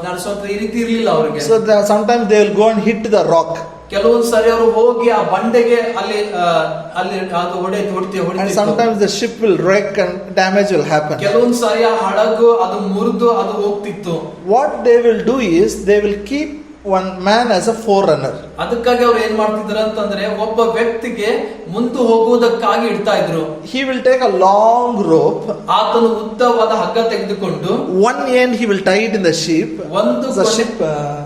ನಡೆಸುವಂತ ಈ ರೀತಿ ಇರಲಿಲ್ಲ ಅವರಿಗೆ. So sometimes they will go and hit the rock. ಕೆಲವೊಂದು ಸಾರಿ ಅವರು ಹೋಗಿ ಆ ಬಂಡೆಗೆ ಅಲ್ಲಿ ಅದು ಹೊಡಿತೀವಿ. And sometimes the ship will wreck and damage will happen. ಕೆಲವೊಂದು ಸಾರಿ ಆ ಹಡಗು ಅದು ಮುರಿದು ಅದು ಹೋಗ್ತಿತ್ತು. What they will do is they will keep one man as a forerunner. ಅದಕ್ಕಾಗಿ ಅವ್ರು ಏನ್ ಮಾಡ್ತಿದ್ರು ಅಂತಂದ್ರೆ ಒಬ್ಬ ವ್ಯಕ್ತಿಗೆ ಮುಂದೆ ಹೋಗುವುದಕ್ಕಾಗಿ ಇಡ್ತಾ ಇದ್ರು. He will take a long rope. ಆತನು ಉದ್ದವಾದ ಹಗ್ಗ ತೆಗೆದುಕೊಂಡು one end he will tie it in the ship.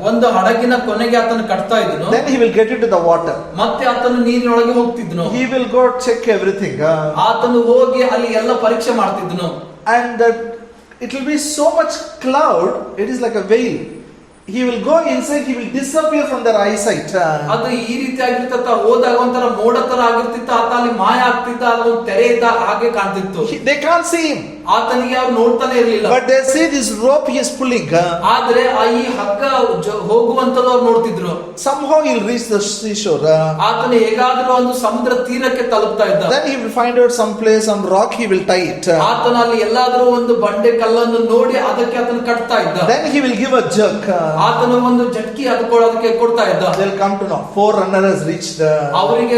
ಒಂದು ಹಡಗಿನ ಕೊನೆಗೆ ಆತನು ಕಟ್ತಾ ಇದ್ನು. Then he will get into the water. ಮತ್ತೆ ಆತನು ನೀರಿನೊಳಗೆ ಹೋಗ್ತಿದ್ನು. He will go check everything. ಆತನು ಹೋಗಿ ಅಲ್ಲಿ ಎಲ್ಲ ಪರೀಕ್ಷೆ ಮಾಡ್ತಿದ್ನು. And that it will be so much cloud, it is like a veil. he will go inside, he will disappear from their eyesight. ಅದು ಈ ರೀತಿ ಆಗಿರ್ತತ್ತ, ಹೋದಾಗ ಒಂಥರ ಮೋಡ ತರ ಆಗಿರ್ತಿತ್ತ, ಆತ ಅಲ್ಲಿ ಮಾಯ ಆಗ್ತಿದ್ದ, ಅಲ್ಲೊಂದು ತೆರೆ ಇದ್ದ ಹಾಗೆ ಕಾಣ್ತಿತ್ತು. They can't see him. ಆತನಿಗೆ ಅವ್ರು ನೋಡ್ತಾನೆ ಇರ್ಲಿಲ್ಲ. But they see this rope he is pulling. ಆದ್ರೆ ಈ ಹಗ್ಗ ಹೋಗುವಂತದ್ದು ಅವ್ರು ನೋಡ್ತಿದ್ರು. Somehow he'll reach the seashore. ಆತನು ಹೇಗಾದ್ರೂ ಒಂದು ಸಮುದ್ರ ತೀರಕ್ಕೆ ತಲುಪ್ತಾ ಇದ್ದ. Then he will find out some place, some rock, he will tie it. ಆತನ ಅಲ್ಲಿ ಎಲ್ಲಾದ್ರೂ ಒಂದು ಬಂಡೆ ಕಲ್ಲನ್ನು ನೋಡಿ ಅದಕ್ಕೆ ಆತನ ಕಟ್ತಾ ಇದ್ದ. Then he will give a jerk. ಆತನು ಒಂದು ಜಟ್ಕಿ ಅದಕ್ಕೆ ಕೊಡ್ತಾ ಇದ್ದ. They'll come to know forerunner has reached. ಅವರಿಗೆ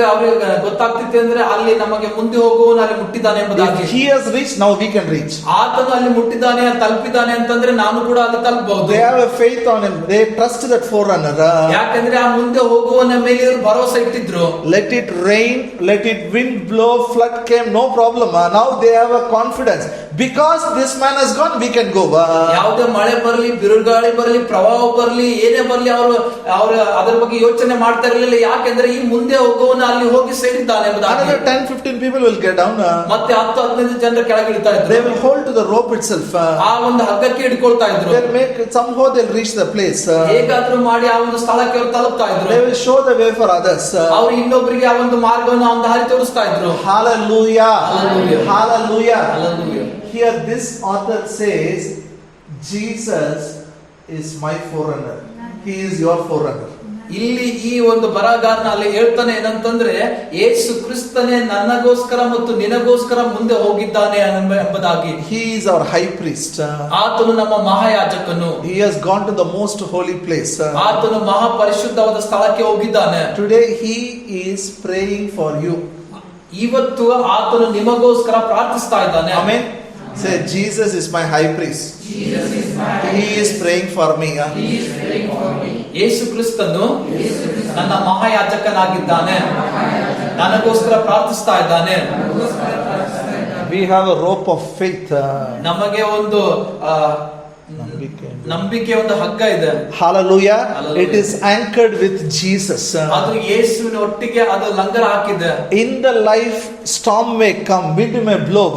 ಗೊತ್ತಾಗ್ತಿತ್ತು ಅಂದ್ರೆ ಅಲ್ಲಿ ನಮಗೆ ಮುಂದೆ ಹೋಗುವವನು ಅಲ್ಲಿ ಮುಟ್ಟಿದ್ದಾನೆ ಎಂಬುದಾಗಿ. He has reached, now we can reach. ಆತನು ಅಲ್ಲಿ ಮುಟ್ಟಿದ್ದಾನೆ, ತಲುಪಿದ್ದಾನೆ ಅಂತಂದ್ರೆ ನಾನು ಕೂಡ ಅಲ್ಲಿ ತಲುಪಬಹುದು. They have a faith on him. They trust that forerunner. ಯಾಕಂದ್ರೆ ಆ ಮುಂದೆ ಹೋಗುವವನ ಮೇಲೆ ಇವರು ಭರವಸೆ ಇಟ್ಟಿದ್ರು. Let it rain, let it wind blow, flood came, no problem. Now they have a confidence. Because this man has gone, we can go. ಯಾವುದೇ ಮಳೆ ಬರಲಿ, ಬಿರುಗಾಳಿ ಬರಲಿ, ಪ್ರವಾಹ ಬರಲಿ, ಏನೇ ಬರಲಿ, ಅವರು ಅದರ ಬಗ್ಗೆ ಯೋಚನೆ ಮಾಡ್ತಾ ಇರಲಿಲ್ಲ. ಯಾಕೆಂದ್ರೆ ಈ ಮುಂದೆ ಹೋಗುವವನು ಅಲ್ಲಿ ಹೋಗಿ ಸೇರಿದ್ದಾನೆ ಎಂಬುದಾಗಿ. Another 10-15 people will get down. ಮತ್ತೆ 10-15 ಜನರು ಕೆಳಗೆ ಇಳಿತಾ ಇದ್ರು. They will hold to the rope itself. ಆ ಒಂದು ಹಗ್ಗಕ್ಕೆ ಹಿಡ್ಕೊಳ್ತಾ ಇದ್ರು. They'll make, somehow they'll reach the place. ಹೇಗಾದ್ರೂ ಮಾಡಿ ಆ ಒಂದು ಸ್ಥಳಕ್ಕೆ ಅವರು ತಲುಪ್ತಾ ಇದ್ರು. They will show the way for others. ಅವರು ಇನ್ನೊಬ್ಬರಿಗೆ ಆ ಒಂದು ಮಾರ್ಗವನ್ನು, ಆ ಒಂದು ಹಾದಿ ತೋರಿಸ್ತಾ ಇದ್ರು. Hallelujah. Hallelujah. Hallelujah. Hallelujah. Here this author says, Jesus is my forerunner. He is your forerunner. ಇಲ್ಲಿ ಈ ಒಂದು ಬರಹಗಾರನ ಅಲ್ಲಿ ಹೇಳ್ತಾನೆ ಏನಂತಂದ್ರೆ, ಯೇಸು ಕ್ರಿಸ್ತನೇ ನನ್ನಗೋಸ್ಕರ ಮತ್ತು ನಿನಗೋಸ್ಕರ ಮುಂದೆ ಹೋಗಿದ್ದಾನೆ ಎಂಬುದಾಗಿ. He is our high priest. ಆತನು ನಮ್ಮ ಮಹಾಯಾಜಕನು. He has gone to the most holy place. ಆತನು ಮಹಾಪರಿಶುದ್ಧವಾದ ಸ್ಥಳಕ್ಕೆ ಹೋಗಿದ್ದಾನೆ. Today he is praying for you. ಇವತ್ತು ಆತನು ನಿಮಗೋಸ್ಕರ ಪ್ರಾರ್ಥಿಸ್ತಾ ಇದ್ದಾನೆ. Amen. Say, Jesus is my high priest. Jesus is my He is praying for me. He is praying for me. ಯೇಸು ಕ್ರಿಸ್ತನು ನನ್ನ ಮಹಾಯಾಜಕನಾಗಿದ್ದಾನೆ, ನನಗೋಸ್ಕರ ಪ್ರಾರ್ಥಿಸ್ತಾ ಇದ್ದಾನೆ. We have a rope of faith. ನಮಗೆ ಒಂದು ನಂಬಿಕೆ ಒಂದು ಹಗ್ಗ ಇದೆ. Hallelujah. Hallelujah. It is anchored with Jesus. ಅದು ಯೇಸುವಿನ ಒಟ್ಟಿಗೆ ಅದು ಲಂಗರ ಹಾಕಿದೆ. In the life, storm may come, wind may blow.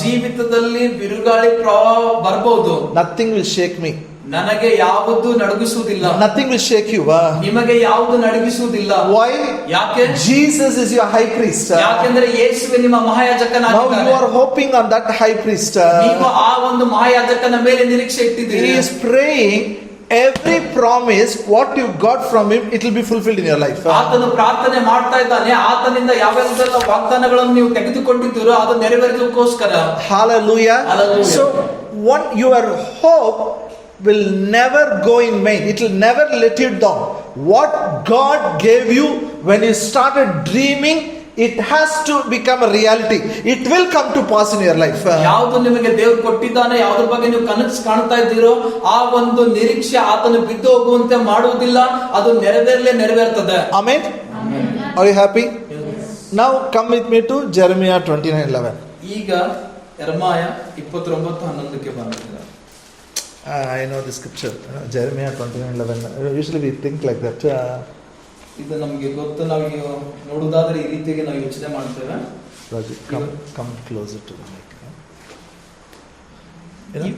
ಜೀವಿತದಲ್ಲಿ ಬಿರುಗಾಳಿ ಪ್ರವಾಹ ಬರಬಹುದು. Nothing will shake me. ನನಗೆ ಯಾವುದು ನಡುಗಿಸುವುದಿಲ್ಲ. Nothing will shake you. ನಿಮಗೆ ಯಾವುದು ನಡುಗಿಸುವುದಿಲ್ಲ. Why? ಯಾಕೆ? Jesus is your high priest. ಯಾಕೆಂದ್ರೆ ಯೇಸುವೆ ನಿಮ್ಮ ಮಹಾಯಾಜಕನಾಗಿದ್ದಾನೆ. Now you are hoping on that high priest. ನೀವು ಆ ಒಂದು ಮಹಾಯಾಜಕನ ಮೇಲೆ ನಿರೀಕ್ಷೆ ಇಟ್ಟಿದ್ದೀರಿ. He is praying. Every promise what you got from him, it will be fulfilled in your life. ಆತನು ಪ್ರಾರ್ಥನೆ ಮಾಡ್ತಾ ಇದ್ದಾನೆ, ಆತನಿಂದ ಯಾವೆಲ್ಲ ವಾಗ್ದಾನಗಳನ್ನು ನೀವು ತೆಗೆದುಕೊಂಡಿದ್ದೀರೋ ಅದು ನೆರವೇರಿಸಲಿಕ್ಕೋಸ್ಕರ. Hallelujah. Hallelujah. So what your hope will never go in vain. It will never let you down. What God gave you when you started dreaming, it has to become a reality. It will come to pass in your life. ಯಾವುದು ನಿಮಗೆ ದೇವರು ಕೊಟ್ಟಿದ್ದಾನೆ, ಯಾವುದ್ರ ಬಗ್ಗೆ ನೀವು ಕನಸು ಕಾಣ್ತಾ ಇದ್ದೀರೋ ಆ ಒಂದು ನಿರೀಕ್ಷೆ ಆತನು ಬಿದ್ದು ಹೋಗುವಂತೆ ಮಾಡುವುದಿಲ್ಲ, ಅದು ನೆರವೇರ್ತದೆ. Amen. Are you happy? Now come with me to Jeremiah 29:11. ಈಗ ಯೆರೆಮೀಯ 29:11ಕ್ಕೆ ಬಂದಿದೆ. I know the scripture, Jeremiah 29:11. Usually we think like that. ಇದು ನಮಗೆ ಗೊತ್ತು, ನಾವು ನೋಡುವುದಾದ್ರೆ ಈ ರೀತಿಯಾಗಿ ನಾವು ಯೋಚನೆ ಮಾಡ್ತೇವೆ. Come closer to the mic. You know,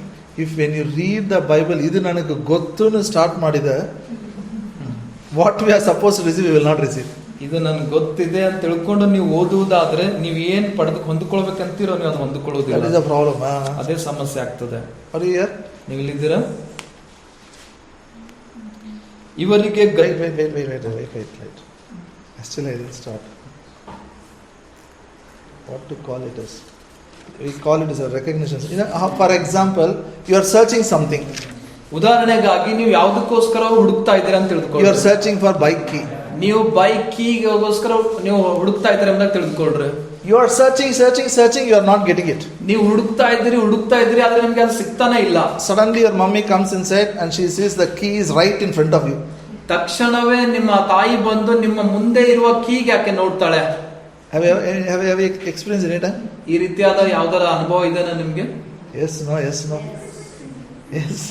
if when you read the Bible, ಇದು ನನಗೆ ಗೊತ್ತು ಸ್ಟಾರ್ಟ್ ಮಾಡಿದೆ, what we are supposed to receive, we will not receive. ಇದು ನನಗೆ ಗೊತ್ತಿದೆ ಅಂತ ತಿಳ್ಕೊಂಡು ನೀವು ಓದುವುದಾದ್ರೆ ನೀವು ಏನ್ ಹೊಂದಿಕೊಳ್ಬೇಕಂತೀರೋ ನೀವು ಅದು ಹೊಂದಿಕೊಳ್ಳೋದಿಲ್ಲ. That is the problem. ಅದೇ ಸಮಸ್ಯೆ ಆಗ್ತದೆ. Are you here? ನೀವು ಇಲ್ಲಿದ್ದೀರಾ? ಇವರಿಗೆ wait. Still I didn't start. What to call it as? We call it as a recognition. You know, for example, you are searching something. ಉದಾಹರಣೆಗಾಗಿ ನೀವು ಯಾವುದಕ್ಕೋಸ್ಕರ ಹುಡುಕ್ತಾ ಇದ್ದೀರಾ ಅಂತ ತಿಳ್ಕೊಳ್ಳಿ. You are searching for bike key. ನೀವು bike ಕೀಗೋಸ್ಕರ ನೀವು ಹುಡುಕ್ತಾ ಇದ್ದೀರಾ ಅಂತ ತಿಳ್ಕೊಳ್ರಿ. You are searching, you are not getting it. ನೀವು ಹುಡುಕ್ತಾ ಇದ್ದೀರಿ ಆದ್ರೆ ನಿಮ್ಗೆ ಅದು ಸಿಗ್ತಾನೆ ಇಲ್ಲ. Suddenly your mommy comes inside and she sees the key is right in front of you. ತಕ್ಷಣವೇ ನಿಮ್ಮ ತಾಯಿ ಬಂದು ನಿಮ್ಮ ಮುಂದೆ ಇರುವ ಕೀಗೆ ಯಾಕೆ ನೋಡ್ತಾಳೆ. Have you experienced it? ಈ ರೀತಿಯಾದ ಯಾವ್ದಾರ ಅನುಭವ ಇದೆನಾ ನಿಮ್ಗೆ? Yes, no. Yes.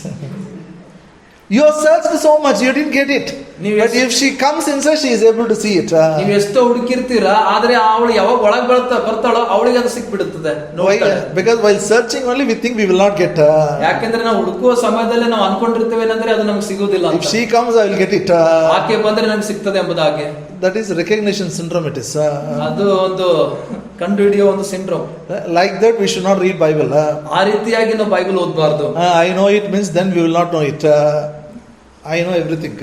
You have searched so much, you didn't get it. ನೀವು But if she comes inside, she is able to see it. ನೀವು ಎಷ್ಟೋ ಹುಡುಕಿರ್ತೀರಾ, ಆದ್ರೆ ಅವಳು ಯಾವಾಗ ಒಳಗ್ ಬರ್ತಾಳೋ ಅವಳಿಗೆ ಅದು ಸಿಕ್ಬಿಡುತ್ತದೆ. Why? Because while searching only we think we will not get. ಯಾಕೆಂದ್ರೆ ನಾವು ಹುಡುಕುವ ಸಮಯದಲ್ಲಿ ನಾವು ಅನ್ಕೊಂಡಿರ್ತೇವೆ ಅಂದ್ರೆ ಅದು ನಮ್ಗೆ ಸಿಗುವುದಿಲ್ಲ. If she comes, I will get it. ಆಕೆ ಬಂದ್ರೆ ನಮ್ಗೆ ಸಿಗ್ತದೆ ಎಂಬುದಾಗಿ. That is recognition syndrome. It is. ಅದು ಒಂದು ಕಂಡು ಹಿಡಿಯೋ ಒಂದು syndrome. Like that, we should not read Bible. ಆ ರೀತಿಯಾಗಿ ನಾವು Bible ಓದಬಾರ್ದು. I know it means then we will not know it. I know everything.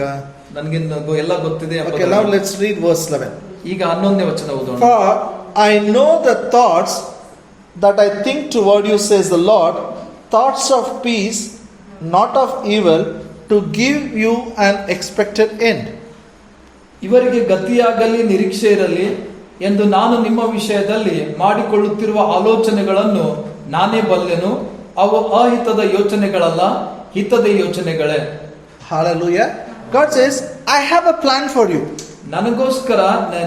ನನಗೆ ಎಲ್ಲ ಗೊತ್ತಿದೆ. Okay, now let's read verse 11. ಈಗ 11ನೇ ವಚನ ಓದೋಣ. For I know the thoughts that I think toward you, says the Lord, thoughts of peace, not of evil, to give you an expected end. ಇವರಿಗೆ ಗತಿಯಾಗಲಿ ನಿರೀಕ್ಷೆ ಇರಲಿ ಎಂದು ನಾನು ನಿಮ್ಮ ವಿಷಯದಲ್ಲಿ ಮಾಡಿಕೊಳ್ಳುತ್ತಿರುವ ಆಲೋಚನೆಗಳನ್ನು ನಾನೇ ಬಲ್ಲೆನು. ಅವು ಅಹಿತದ ಯೋಚನೆಗಳಲ್ಲ, ಹಿತದ ಯೋಚನೆಗಳೇ. Hallelujah. God says, I have a plan for you. ನನಗೋಸ್ಕರ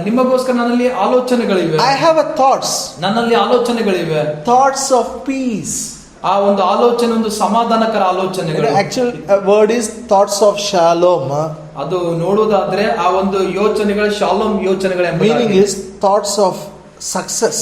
ನಿಮಗೋಸ್ಕರ ನನ್ನಲ್ಲಿ ಆಲೋಚನೆಗಳಿವೆ. I have a thoughts. ನನ್ನಲ್ಲಿ ಆಲೋಚನೆಗಳಿವೆ. Thoughts of peace. ಆ ಒಂದು ಆಲೋಚನೆ ಒಂದು ಸಮಾಧಾನಕರ ಆಲೋಚನೆಗಳು. Actual word is thoughts of shalom. ಅದು ನೋಡುವುದಾದ್ರೆ ಆ ಒಂದು ಯೋಚನೆಗಳು shalom ಯೋಚನೆಗಳ meaning is thoughts of success.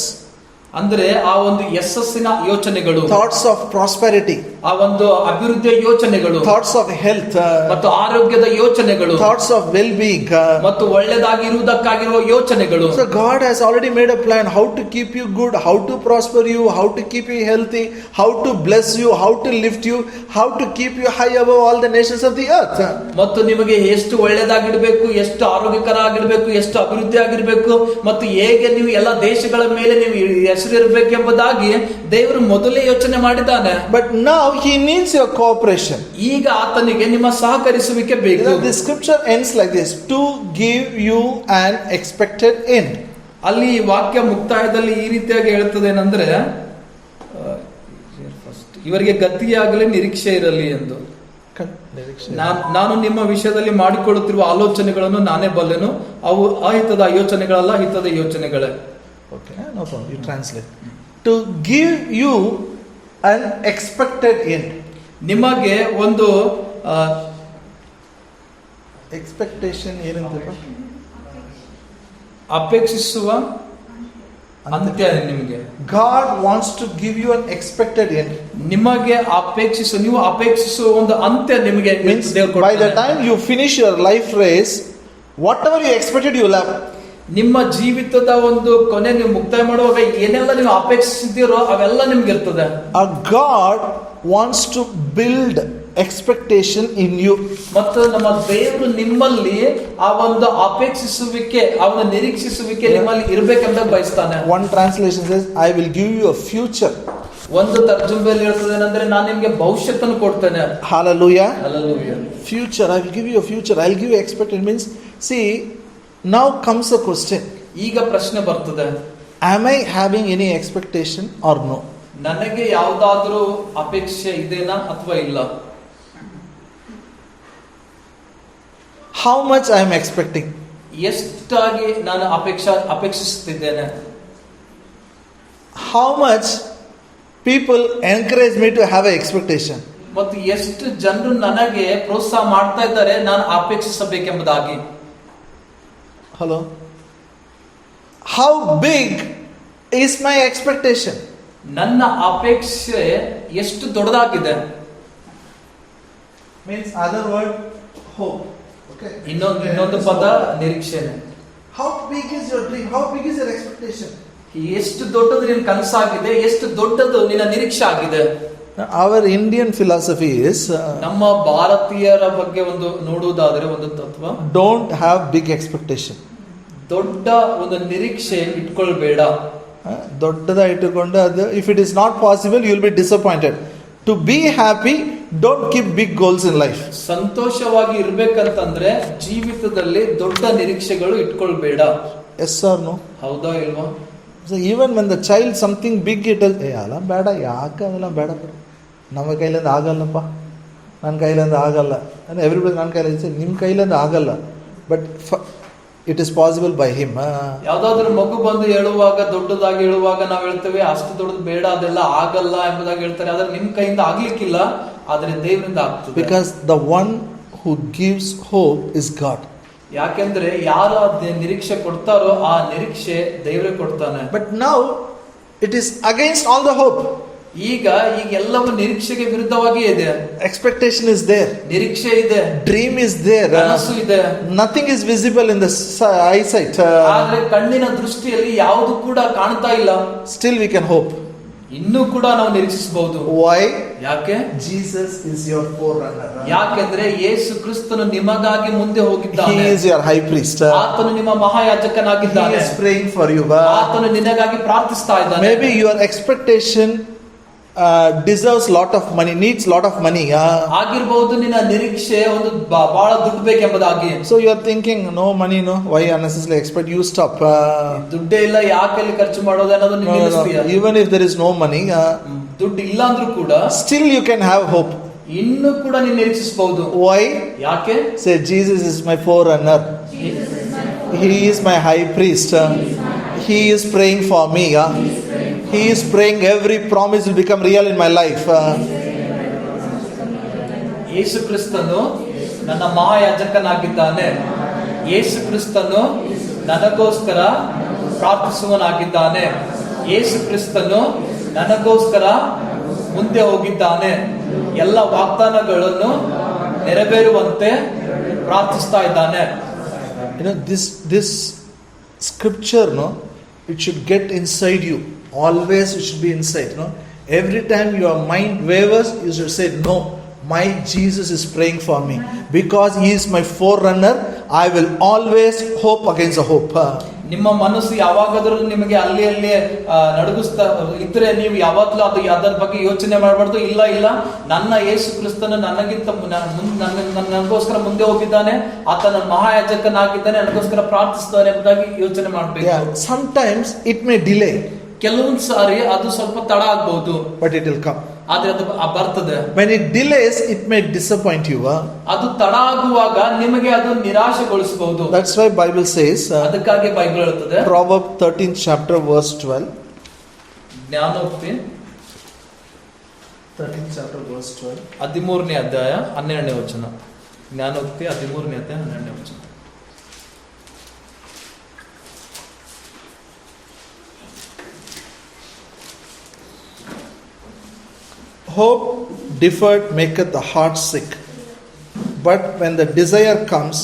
ಅಂದ್ರೆ ಆ ಒಂದು ಯಶಸ್ಸಿನ ಯೋಚನೆಗಳು. Thoughts of prosperity. ಆ ಒಂದು ಅಭಿವೃದ್ಧಿಯ ಯೋಚನೆಗಳು. Thoughts of health. ಮತ್ತು ಆರೋಗ್ಯದ ಯೋಚನೆಗಳು. Thoughts of well-being. ಮತ್ತು ಒಳ್ಳೆದಾಗಿರುವುದಕ್ಕಾಗಿರುವ ಯೋಚನೆಗಳು. So God has already made a plan how to keep you good, how to prosper you, how to keep you healthy, how to bless you, how to lift you, how to keep you high above all the nations of the earth. ಮತ್ತು ನಿಮಗೆ ಎಷ್ಟು ಒಳ್ಳೆದಾಗಿರಬೇಕು, ಎಷ್ಟು ಆರೋಗ್ಯಕರ ಆಗಿರಬೇಕು, ಎಷ್ಟು ಅಭಿವೃದ್ಧಿ ಆಗಿರಬೇಕು, ಮತ್ತು ಹೇಗೆ ನೀವು ಎಲ್ಲ ದೇಶಗಳ ಮೇಲೆ ನೀವು ಹೆಸರಿರಬೇಕೆಂಬುದಾಗಿ ದೇವರು ಮೊದಲೇ ಯೋಚನೆ ಮಾಡಿದ್ದಾನೆ. But now he needs your cooperation. ಈಗ ಆತನಿಗೆ ನಿಮ್ಮ ಸಹಕರಿಸುವಿಕೆ ಬೇಕು. The scripture ends like this: to give you an expected end. ಅಲ್ಲಿ ಈ ವಾಕ್ಯ ಮುಕ್ತಾಯದಲ್ಲಿ ಈ ರೀತಿಯಾಗಿ ಹೇಳ್ತದೆ ಏನಂದ್ರೆ, ಇವರಿಗೆ ಗತಿಯಾಗಲಿ ನಿರೀಕ್ಷೆ ಇರಲಿ ಎಂದು. ನಾನು ನಿಮ್ಮ ವಿಷಯದಲ್ಲಿ ಮಾಡಿಕೊಳ್ಳುತ್ತಿರುವ ಆಲೋಚನೆಗಳನ್ನು ನಾನೇ ಬಲ್ಲೆನು. ಅವು ಅಹಿತದ ಯೋಚನೆಗಳಲ್ಲ, ಹಿತದ ಯೋಚನೆಗಳೇ. Okay, no problem. You translate. To give you an expected end. ನಿಮಗೆ ಒಂದು expectation ಏನಂತಪ್ಪ? ಅಪೇಕ್ಷಿಸುವ ಅಂತ್ಯ ನಿಮಗೆ. God wants to give you an expected end. ನಿಮಗೆ ನೀವು ಅಪೇಕ್ಷಿಸುವ ಒಂದು ಅಂತ್ಯ ನಿಮಗೆ. Means by the time you finish your life race, whatever you expected you will have. ನಿಮ್ಮ ಜೀವಿತದ ಒಂದು ಕೊನೆ ನೀವು ಮುಕ್ತಾಯ ಮಾಡುವಾಗ ಏನೆಲ್ಲ ನೀವು ಅಪೇಕ್ಷಿಸಿದ್ದೀರೋ ಅವೆಲ್ಲ ನಿಮ್ಗೆ ಇರ್ತದೆ. God wants to build expectation in you. ಮತ್ತು ನಮ್ಮ ದೇವರು ನಿಮ್ಮಲ್ಲಿ ಆ ಒಂದು ಅಪೇಕ್ಷಿಸುವಿಕೆ, ಅವನ ನಿರೀಕ್ಷಿಸುವಿಕೆ ನಿಮ್ಮಲ್ಲಿ ಇರಬೇಕೆಂದ ಬಯಸ್ತಾನೆ. One translation says, I will give you a future. ಒಂದು ತರ್ಜುಮೆಯಲ್ಲಿ ಹೇಳ್ತದೆ ಏನಂದ್ರೆ, ನಾನು ನಿಮಗೆ ಭವಿಷ್ಯತನ್ನು ಕೊಡ್ತೇನೆ. Hallelujah. Hallelujah. Future, I will give you a future. I will give you expected. Means, see, now comes a question. ಈಗ ಪ್ರಶ್ನೆ ಬರ್ತದೆ, am I having any expectation or no? ನನಗೆ ಯಾವುದಾದ್ರೂ ಅಪೇಕ್ಷೆ ಇದೆನಾ ಅಥವಾ ಇಲ್ಲ? How much I am expecting? ಎಷ್ಟಾಗಿ ನಾನು ಅಪೇಕ್ಷಿಸುತ್ತಿದ್ದೇನೆ? How much people encourage me to have an expectation? ಮತ್ತು ಎಷ್ಟು ಜನರು ನನಗೆ ಪ್ರೋತ್ಸಾಹ ಮಾಡ್ತಾ ಇದ್ದಾರೆ ನಾನು ಅಪೇಕ್ಷಿಸಬೇಕೆಂಬುದಾಗಿ. Hello. How big is my expectation? ನನ್ನ ಅಪೇಕ್ಷೆ ಎಷ್ಟು ದೊಡ್ಡದಾಗಿದೆ? Means other word, hope. Okay. ಇನ್ನೊಂದು ಪದ ನಿರೀಕ್ಷೆ. How big is your dream? How big is your expectation? ಎಷ್ಟು ದೊಡ್ಡದು ನಿನ್ನ ಕನಸಾಗಿದೆ, ಎಷ್ಟು ದೊಡ್ಡದು ನಿನ್ನ ನಿರೀಕ್ಷೆ ಆಗಿದೆ. Our Indian philosophy is ನಮ್ಮ ಭಾರತೀಯರ ಬಗ್ಗೆ ಒಂದು ನೋಡುವುದಾದರೆ ಒಂದು ತತ್ವ, don't have big expectation. ದೊಡ್ಡ ಒಂದು ನಿರೀಕ್ಷೆ ಇಟ್ಕೊಳ್ಬೇಡ. ದೊಡ್ಡದ ಇಟ್ಟುಕೊಂಡು ಅದು if it is not possible you will be disappointed. To be happy, don't keep big goals in life. ಸಂತೋಷವಾಗಿ ಇರ್ಬೇಕಂತಂದ್ರೆ ಜೀವಿತದಲ್ಲಿ ದೊಡ್ಡ ನಿರೀಕ್ಷೆಗಳು ಇಟ್ಕೊಳ್ಬೇಡ. Yes or no? ಹೌದಾ ಇಲ್ವಾ? So even when the child something big it will ಅಲ್ಲ ಬೇಡ, ಯಾಕೆ ಅದೆಲ್ಲ ಬೇಡ, ನಮ್ಮ ಕೈಲಿಂದ ಆಗಲ್ಲಪ್ಪ, ನನ್ನ ಕೈಲಿಂದ ಆಗಲ್ಲ, ಎವ್ರಿಬಡಿ ನನ್ನ ಕೈಲಿಂದ, ನಿಮ್ಮ ಕೈಲಿಂದ ಆಗಲ್ಲ, but it is possible by him. ಯಾವ್ದಾದ್ರು ಮಗು ಬಂದು ಹೇಳುವಾಗ, ದೊಡ್ಡದಾಗಿ ಹೇಳುವಾಗ ನಾವು ಹೇಳ್ತೇವೆ ಅಷ್ಟು ದೊಡ್ಡದು ಬೇಡ, ಅದೆಲ್ಲ ಆಗಲ್ಲ ಎಂಬುದಾಗಿ ಹೇಳ್ತಾರೆ. ಆದ್ರೆ ನಿಮ್ ಕೈಯಿಂದ ಆಗ್ಲಿಕ್ಕಿಲ್ಲ, ಆದ್ರೆ ದೇವರಿಂದ ಆಗ್ತದೆ. Because the one who gives hope is God. ಯಾಕೆಂದ್ರೆ ಯಾರು ನಿರೀಕ್ಷೆ ಕೊಡ್ತಾರೋ ಆ ನಿರೀಕ್ಷೆ ದೇವರೇ ಕೊಡ್ತಾನೆ. But now it is against all the hope. ಈಗ ಎಲ್ಲವೂ ನಿರೀಕ್ಷೆಗೆ ವಿರುದ್ಧವಾಗಿ ಇದೆ. Expectation is there. ನಿರೀಕ್ಷೆ ಇದೆ. Dream is there. ಕನಸು ಇದೆ. Nothing is visible in the eyesight. ಆದ್ರೆ ಕಣ್ಣಿನ ದೃಷ್ಟಿಯಲ್ಲಿ ಯಾವುದು ಕೂಡ ಕಾಣ್ತಾ ಇಲ್ಲ. Still we can hope. ಇನ್ನೂ ಕೂಡ ನಾವು ನಿರೀಕ್ಷಿಸಬಹುದು. Why? ಯಾಕೆ? Jesus is your forerunner. ಯಾಕೆಂದ್ರೆ ಯೇಸು ಕ್ರಿಸ್ತನು ನಿಮಗಾಗಿ ಮುಂದೆ ಹೋಗಿದ್ದಾನೆ. He is your high priest. ಆತನು ನಿಮ್ಮ ಮಹಾಯಾಜಕನಾಗಿದ್ದಾನೆ. He is praying for you. ಆತನು ನಿನಗಾಗಿ ಪ್ರಾರ್ಥಿಸ್ತಾ ಇದ್ದಾನೆ. Maybe your expectation deserves lot of money, needs lot of money. ಆಗಿರಬಹುದು ನಿನ್ನ ನಿರೀಕ್ಷೆ ಒಂದು ಬಹಳ ದುಡ್ಡು ಬೇಕೆಂಬುದಾಗಿ. So you are thinking, no money, no, why unnecessarily expect? You stop. ದುಡ್ಡೇ ಇಲ್ಲ, ಯಾಕೆ ಖರ್ಚು ಮಾಡೋದು ಅನ್ನೋದು ನಿಲ್ಲಿಸ್ತೀಯ. Even if there is no money, ದುಡ್ಡು ಇಲ್ಲ ಅಂದ್ರೂ ಕೂಡ still you can have hope. ಇನ್ನು ಕೂಡ ನೀನು ನಿರೀಕ್ಷಿಸಬಹುದು. Why? ಯಾಕೆ? Say, Jesus is my forerunner. He is my high priest. He is praying for me. He is praying every promise will become real in my life. ಯೇಸು ಕ್ರಿಸ್ತನು ನನ್ನ ಮಹಾಯಾಜಕನಾಗಿದ್ದಾನೆ. ಯೇಸು ಕ್ರಿಸ್ತನು ನನಗೋಸ್ಕರ ಪ್ರಾರ್ಥಿಸುವನಾಗಿದ್ದಾನೆ. ಯೇಸು ಕ್ರಿಸ್ತನು ನನಗೋಸ್ಕರ ಮುಂದೆ ಹೋಗಿದ್ದಾನೆ. ಎಲ್ಲ ವಾಗ್ದಾನಗಳನ್ನು ನೆರವೇರುವಂತೆ ಪ್ರಾರ್ಥಿಸ್ತಾ ಇದ್ದಾನೆ. You know, this scripture, no, it should get inside you. Always it should be inside, no. Every time your mind wavers, you should say, no, my Jesus is praying for me. Because he is my forerunner, I will always hope against the hope. ನಿಮ್ಮ ಮನಸ್ಸು ಯಾವಾಗಾದ್ರೂ ನಿಮಗೆ ಅಲ್ಲಿ ನಡುಗಿಸ್ತಾ ಇದ್ರೆ ನೀವು ಯಾವಾಗಲೂ ಅದರ ಬಗ್ಗೆ ಯೋಚನೆ ಮಾಡಬಾರ್ದು. ಇಲ್ಲ, ನನ್ನ ಯೇಸು ಕ್ರಿಸ್ತನು ನನಗಿಂತ ನನಗೋಸ್ಕರ ಮುಂದೆ ಹೋಗಿದ್ದಾನೆ, ಆತ ನನ್ನ ಮಹಾಯಾಜಕನಾಗಿದ್ದಾನೆ, ನನಗೋಸ್ಕರ ಪ್ರಾರ್ಥಿಸ್ತಾನೆ ಎಂಬುದಾಗಿ ಯೋಚನೆ ಮಾಡಬೇಕು. Sometimes it may delay. ಕೆಲವೊಂದು ಸಾರಿ ಅದು ಸ್ವಲ್ಪ ತಡ ಆಗ್ಬಹುದು, but it will come. ಆದ್ರೆ ಅದು ಬರ್ತದೆ. When it delays, it may disappoint you. ಅದು ತಡ ಆಗುವಾಗ ನಿಮಗೆ ಅದು ನಿರಾಶೆಗೊಳಿಸಬಹುದು. That's why Bible says, ಅದಕ್ಕಾಗಿ ಬೈಬಲ್ ಹೇಳುತ್ತದೆ, Proverbs 13th chapter verse 12. ಜ್ಞಾನೋಕ್ತಿ 13th chapter verse 12. 13ನೇ ಅಧ್ಯಾಯ 12ನೇ ವಚನ. ಜ್ಞಾನೋಕ್ತಿ 13ನೇ ಅಧ್ಯಾಯ 12ನೇ ವಚನ. Hope deferred maketh the heart sick, but when the desire comes,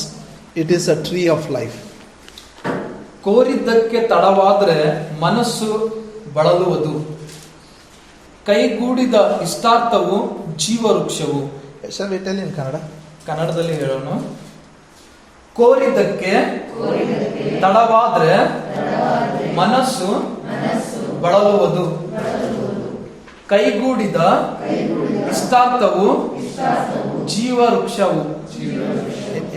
it is a tree of life. ಕೋರಿದ್ದಕ್ಕೆ ತಡವಾದರೆ ಮನಸ್ಸು ಬಳಲುವುದು, ಕೈಗೂಡಿದ ಇಷ್ಟಾರ್ಥವು ಜೀವವೃಕ್ಷವು. Shall we tell in Kannada? ಕನ್ನಡದಲ್ಲಿ ಹೇಳೋಣ. ಕೋರಿದ್ದಕ್ಕೆ ತಡವಾದರೆ ಮನಸ್ಸು ಬಳಲುವುದು, ಕೈಗೂಡಿದ ಇಷ್ಟಾರ್ಥವು ಜೀವವೃಕ್ಷವು.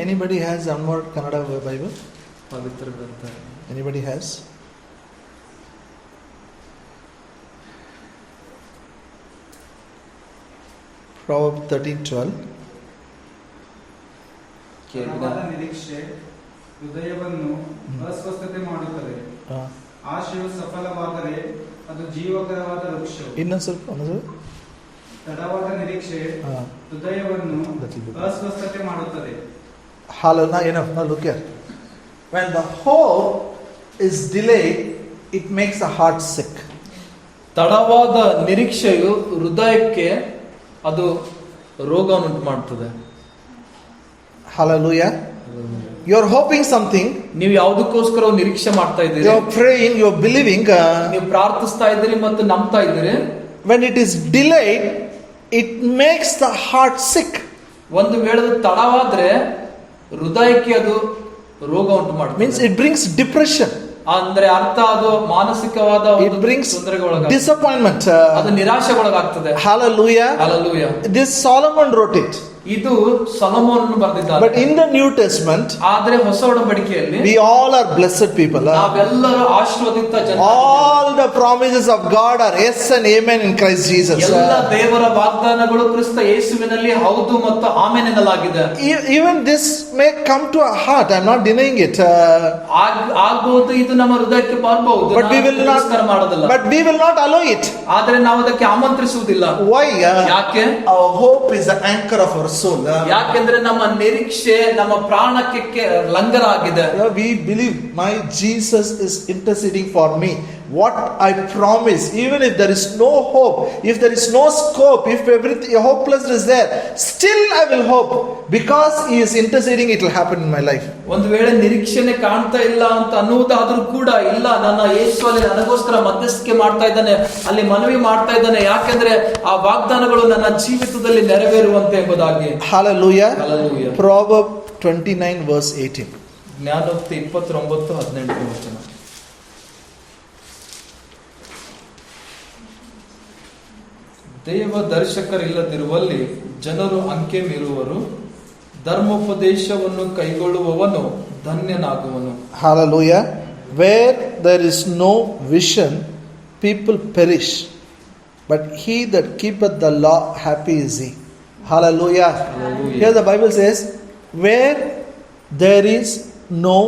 Anybody has one more Kannada Bible? ಪವಿತ್ರ ಗ್ರಂಥ. Anybody has? Proverbs 13:12. ನಿರೀಕ್ಷೆ ಹೃದಯವನ್ನು ಅಸ್ವಸ್ಥತೆ ಮಾಡುತ್ತದೆ. ಆಶೆಯು ಸಫಲವಾದರೆ ಅದು ಜೀವಕರವಾದ ವೃಕ್ಷವು. ಇನ್ನೊಂದು ಸ್ವಲ್ಪ ತಡವಾದ ನಿರೀಕ್ಷೆ ಹೃದಯವನ್ನು ಅಸ್ವಸ್ಥತೆ ಮಾಡುತ್ತದೆ. Hallelujah. Enough. Now look here. When the hope is delayed, it makes the heart sick. ತಡವಾದ ನಿರೀಕ್ಷೆಯು ಹೃದಯಕ್ಕೆ ಅದು ರೋಗವನ್ನುಂಟು ಮಾಡುತ್ತದೆ. Hallelujah. You are hoping something. ನೀವು ಯಾವುದಕ್ಕೋಸ್ಕರ ನಿರೀಕ್ಷೆ ಮಾಡ್ತಾ ಇದ್ದೀರಿ. You are praying, you are believing. ನೀವು ಪ್ರಾರ್ಥಿಸ್ತಾ ಇದ್ದೀರಿ ಮತ್ತು ನಂಬ್ತಾ ಇದ್ದೀರಿ. When it is delayed, it makes the heart sick. ಒಂದು ವೇಳೆ ತಡವಾದ್ರೆ ಹೃದಯಕ್ಕೆ ಅದು ರೋಗ ಉಂಟು ಮಾಡುತ್ತೆ. Means it brings depression. ಅಂದ್ರೆ ಅರ್ಥ ಅದು ಮಾನಸಿಕವಾದ It brings ತೊಂದರೆಗೊಳಗಾಗ್ತದೆ. disappointment. ಅದು ನಿರಾಶೆಗೊಳಗಾಗ್ತದೆ. Hallelujah. Hallelujah. This Solomon wrote it. ಇದು ಸೊಲೊಮೋನನು ಬರೆದಿದ್ದಾನೆ. But in the New Testament, ಆದರೆ ಹೊಸ ಒಡಂಬಡಿಕೆಯಲ್ಲಿ we all are blessed people. ನಾವೆಲ್ಲರೂ ಆಶೀರ್ವದಿತ ಜನರು. All the promises of God are yes and amen in Christ Jesus. ಎಲ್ಲ ದೇವರ ವಾಗ್ದಾನಗಳು ಕ್ರಿಸ್ತ ಯೇಸುವಿನಲ್ಲಿ ಹೌದು ಮತ್ತು ಆಮೆನ್ ಎನ್ನಲಾಗಿದೆ. Even this may come to our heart. I am not denying it. ಆಗಬಹುದು, ಇದು ನಮ್ಮ ಹೃದಯಕ್ಕೆ ಬರಬಹುದು. But we will not allow it. ಆದರೆ ನಾವು ಅದಕ್ಕೆ ಆಮಂತ್ರಿಸುವುದಿಲ್ಲ. Why? ಯಾಕೆ? Our hope is the anchor of our soul. ಯಾಕೆಂದ್ರೆ ನಮ್ಮ ನಿರೀಕ್ಷೆ ನಮ್ಮ ಪ್ರಾಣಕ್ಕೆ ಲಂಗರ ಆಗಿದೆ. We believe my Jesus is interceding for me. What I promise, even if there is no hope, if there is no scope, if everything hopelessness is there, still I will hope because He is interceding. It will happen in my life. ಒಂದು ವೇಳೆ ನಿರೀಕ್ಷೆನೆ ಕಾಣ್ತಾ ಇಲ್ಲ ಅಂತ ಅನ್ನುವುದಾದ್ರೂ ಕೂಡ, ಇಲ್ಲ ನನ್ನ ಯೇಸು ಅಲ್ಲಿ ನನಗೋಸ್ಕರ ಮಧ್ಯಸ್ಥಿಕೆ ಮಾಡ್ತಾ ಇದ್ದಾನೆ, ಅಲ್ಲಿ ಮನವಿ ಮಾಡ್ತಾ ಇದ್ದಾನೆ, ಯಾಕೆಂದ್ರೆ ಆ ವಾಗ್ದಾನಗಳು ನನ್ನ ಜೀವಿತದಲ್ಲಿ ನೆರವೇರುವಂತೆ ಎಂಬುದಾಗಿ. Hallelujah. Hallelujah. Proverbs 29 verse 18. ಜ್ಞಾನೋಕ್ತಿ 29:18 ವಚನ. ದೇವ ದರ್ಶಕರಿಲ್ಲದಿರುವಲ್ಲಿ ಜನರು ಅಂಕೆ ಮೀರುವರು, ಧರ್ಮೋಪದೇಶವನ್ನು ಕೈಗೊಳ್ಳುವವನು ಧನ್ಯನಾಗುವನು. Hallelujah. Where there is no vision, people perish, but he that keepeth the law, happy is he. Hallelujah. Hallelujah. Here the Bible says, where there is no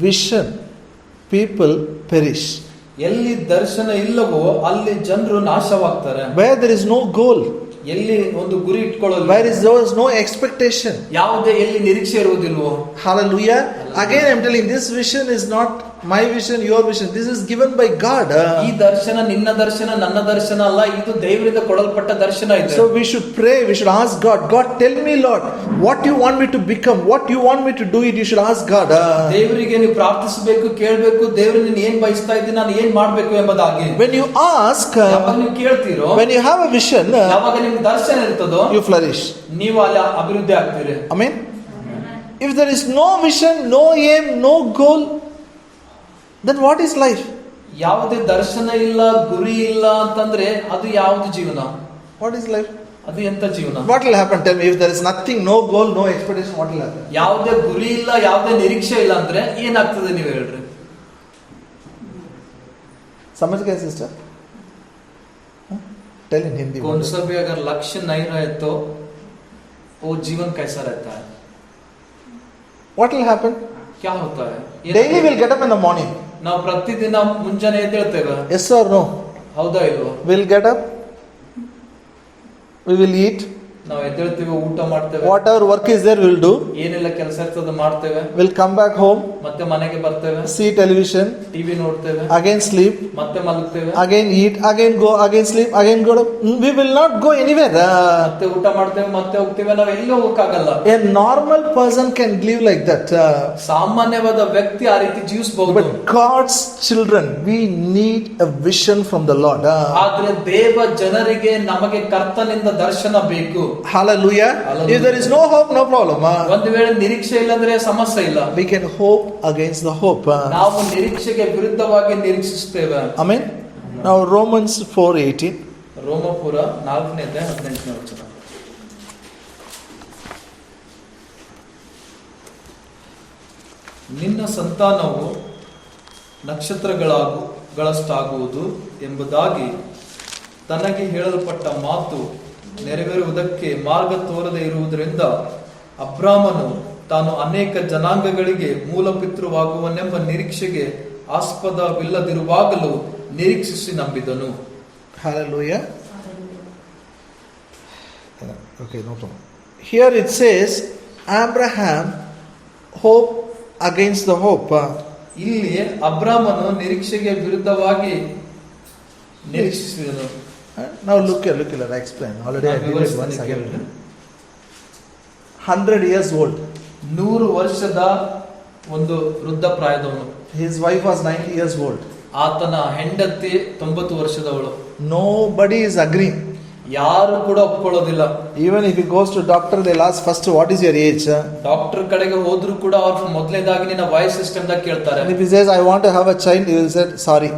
vision, people perish. ಎಲ್ಲಿ ದರ್ಶನ ಇಲ್ಲವೋ ಅಲ್ಲಿ ಜನರು ನಾಶವಾಗ್ತಾರೆ. Where there is no goal, ಎಲ್ಲಿ ಒಂದು ಗುರಿ ಇಟ್ಕೊಳ್ಳಲ್ಲ, where there is no expectation. ಯಾವುದೇ ಎಲ್ಲಿ ನಿರೀಕ್ಷೆ ಇರುವುದಿಲ್ವೋ. Hallelujah. Again I am telling, this vision is not my vision, your vision. This is given by God. ಈ ದರ್ಶನ ನಿನ್ನ ದರ್ಶನ ನನ್ನ ದರ್ಶನ ಅಲ್ಲ, ಇದು ದೇವರಿಂದ ಕೊಡಲ್ಪಟ್ಟ ದರ್ಶನ ಇದೆ. So we should pray, we should ask God, God tell me Lord, what you want me to become, what you want me to do it, you should ask God. ದೇವರಿಗೆ ನೀವು ಪ್ರಾರ್ಥಿಸಬೇಕು, ಕೇಳಬೇಕು, ದೇವರು ನೀನು ಏನ್ ಬಯಸ್ತಾ ಇದ್ದೀನಿ, ನಾನು ಏನ್ ಮಾಡ್ಬೇಕು ಎಂಬುದಾಗಿ. When you ask, ಯಾವಾಗ ನೀವು ಕೇಳ್ತೀರೋ, when you have a vision, ಯಾವಾಗ ನಿಮ್ಗೆ ದರ್ಶನ ಇರ್ತದೋ, you flourish. ನೀವು ಅಲ್ಲಿ ಅಭಿವೃದ್ಧಿ ಆಗ್ತೀರಿ. Amen. If there is no vision, no aim, no goal, then what is life? ಯಾವುದೇ ದರ್ಶನ ಇಲ್ಲ, ಗುರಿ ಇಲ್ಲ ಅಂತಂದ್ರೆ ಅದು ಯಾವುದು ಜೀವನ? What is life? ಅದು ಎಂತ ಜೀವನ? What will happen? Tell me. If there is nothing, no goal, no expectation, what will happen? ಯಾವುದೇ ಗುರಿ ಇಲ್ಲ, ಯಾವುದೇ ನಿರೀಕ್ಷೆ ಇಲ್ಲ ಅಂದ್ರೆ ಏನಾಗ್ತದೆ ನೀವು ಹೇಳ್ರಿ? समझ गए सिस्टर? Tell in Hindi. कौन सा भी अगर लक्ष्य नहीं रहे तो वो जीवन कैसा रहता है? What will happen? क्या होता है? Daily we'll get up in the morning. ನಾವು ಪ್ರತಿದಿನ ಮುಂಜಾನೆ ಎದ್ದೇಳ್ತೇವೆ. Yes or no? ಹೌದಾ ಇಲ್ವಾ? We'll get up. We will eat. ನಾವು ಎದ್ದೇಳ್ತೇವೆ, ಊಟ ಮಾಡ್ತೇವೆ. Whatever work is there, we'll do. ಏನೆಲ್ಲ ಕೆಲಸ ಇರ್ತದೆ ಮಾಡ್ತೇವೆ. We'll come back home. ಮತ್ತೆ ಮನೆಗೆ ಬರ್ತೇವೆ. See television. ಟಿವಿ ನೋಡ್ತೇವೆ. Again sleep. ಮತ್ತೆ ಮಲಗ್ತೇವೆ. Again eat. Again go. Again sleep. Again go. We will not go anywhere. ಮತ್ತೆ ಊಟ ಮಾಡ್ತೇವೆ, ಮತ್ತೆ ಹೋಗ್ತೇವೆ. ನಾವು ಎಲ್ಲೂ ಹೋಗಕ್ಕಾಗಲ್ಲ. A normal person can live like that. ಸಾಮಾನ್ಯವಾದ ವ್ಯಕ್ತಿ ಆ ರೀತಿ ಜೀವಿಸಬಹುದು. But God's children, we need a vision from the Lord. ಆದ್ರೆ ದೇವ ಜನರಿಗೆ ನಮಗೆ ಕರ್ತನಿಂದ ದರ್ಶನ ಬೇಕು. Hallelujah. Hallelujah. If there is no hope, no problem. ಒಂದು ವೇಳೆ ನಿರೀಕ್ಷೆ ಇಲ್ಲ ಅಂದ್ರೆ ಸಮಸ್ಯೆ ಇಲ್ಲ. We can hope against the hope. ನಾವು ನಿರೀಕ್ಷೆಗೆ ವಿರುದ್ಧವಾಗಿ ನಿರೀಕ್ಷಿಸುತ್ತೇವೆ. Amen. Now Romans 4:18. ರೋಮಪುರ 4:18 ವಚನ. ನಿನ್ನ ಸಂತಾನವು ನಕ್ಷತ್ರಗಳಷ್ಟಾಗುವುದು ಎಂಬುದಾಗಿ ತನಗೆ ಹೇಳಲ್ಪಟ್ಟ ಮಾತು ನೆರವೇರುವುದಕ್ಕೆ ಮಾರ್ಗ ತೋರದೆ ಇರುವುದರಿಂದ ಅಬ್ರಾಮನು ತಾನು ಅನೇಕ ಜನಾಂಗಗಳಿಗೆ ಮೂಲಪಿತೃವಾಗುವನೆಂಬ ನಿರೀಕ್ಷೆಗೆ ಆಸ್ಪದವಿಲ್ಲದಿರುವಾಗಲೂ ನಿರೀಕ್ಷಿಸಿ ನಂಬಿದನು. Hallelujah. Okay, no problem. Here it says Abraham hope against the hope. ಇಲ್ಲಿ ಅಬ್ರಾಮನು ನಿರೀಕ್ಷೆಗೆ ವಿರುದ್ಧವಾಗಿ ನಿರೀಕ್ಷಿಸಿದನು. Now look here, I explain. Already I did it once again. 100 years old. 100 ವರ್ಷದ ಒಂದು ವೃದ್ಧ ಪ್ರಾಯದವನು. His wife was 90 years old. ಆತನ ಹೆಂಡತಿ 90 ವರ್ಷದವಳು. Nobody is agreeing. ಯಾರು ಕೂಡ ಒಪ್ಕೊಳ್ಳೋದಿಲ್ಲ. Even if he goes to doctor, they'll ask first, what is your age? Doctor ಕಡೆಗೆ ಹೋದ್ರು ಕೂಡ ಅವ್ರು ಮೊದಲನೇದಾಗಿ ನಿನ್ನ ವಯಸ್ಸು ಎಷ್ಟೆಂತ ಕೇಳ್ತಾರೆ. And if he says I want to have a child, he will say sorry.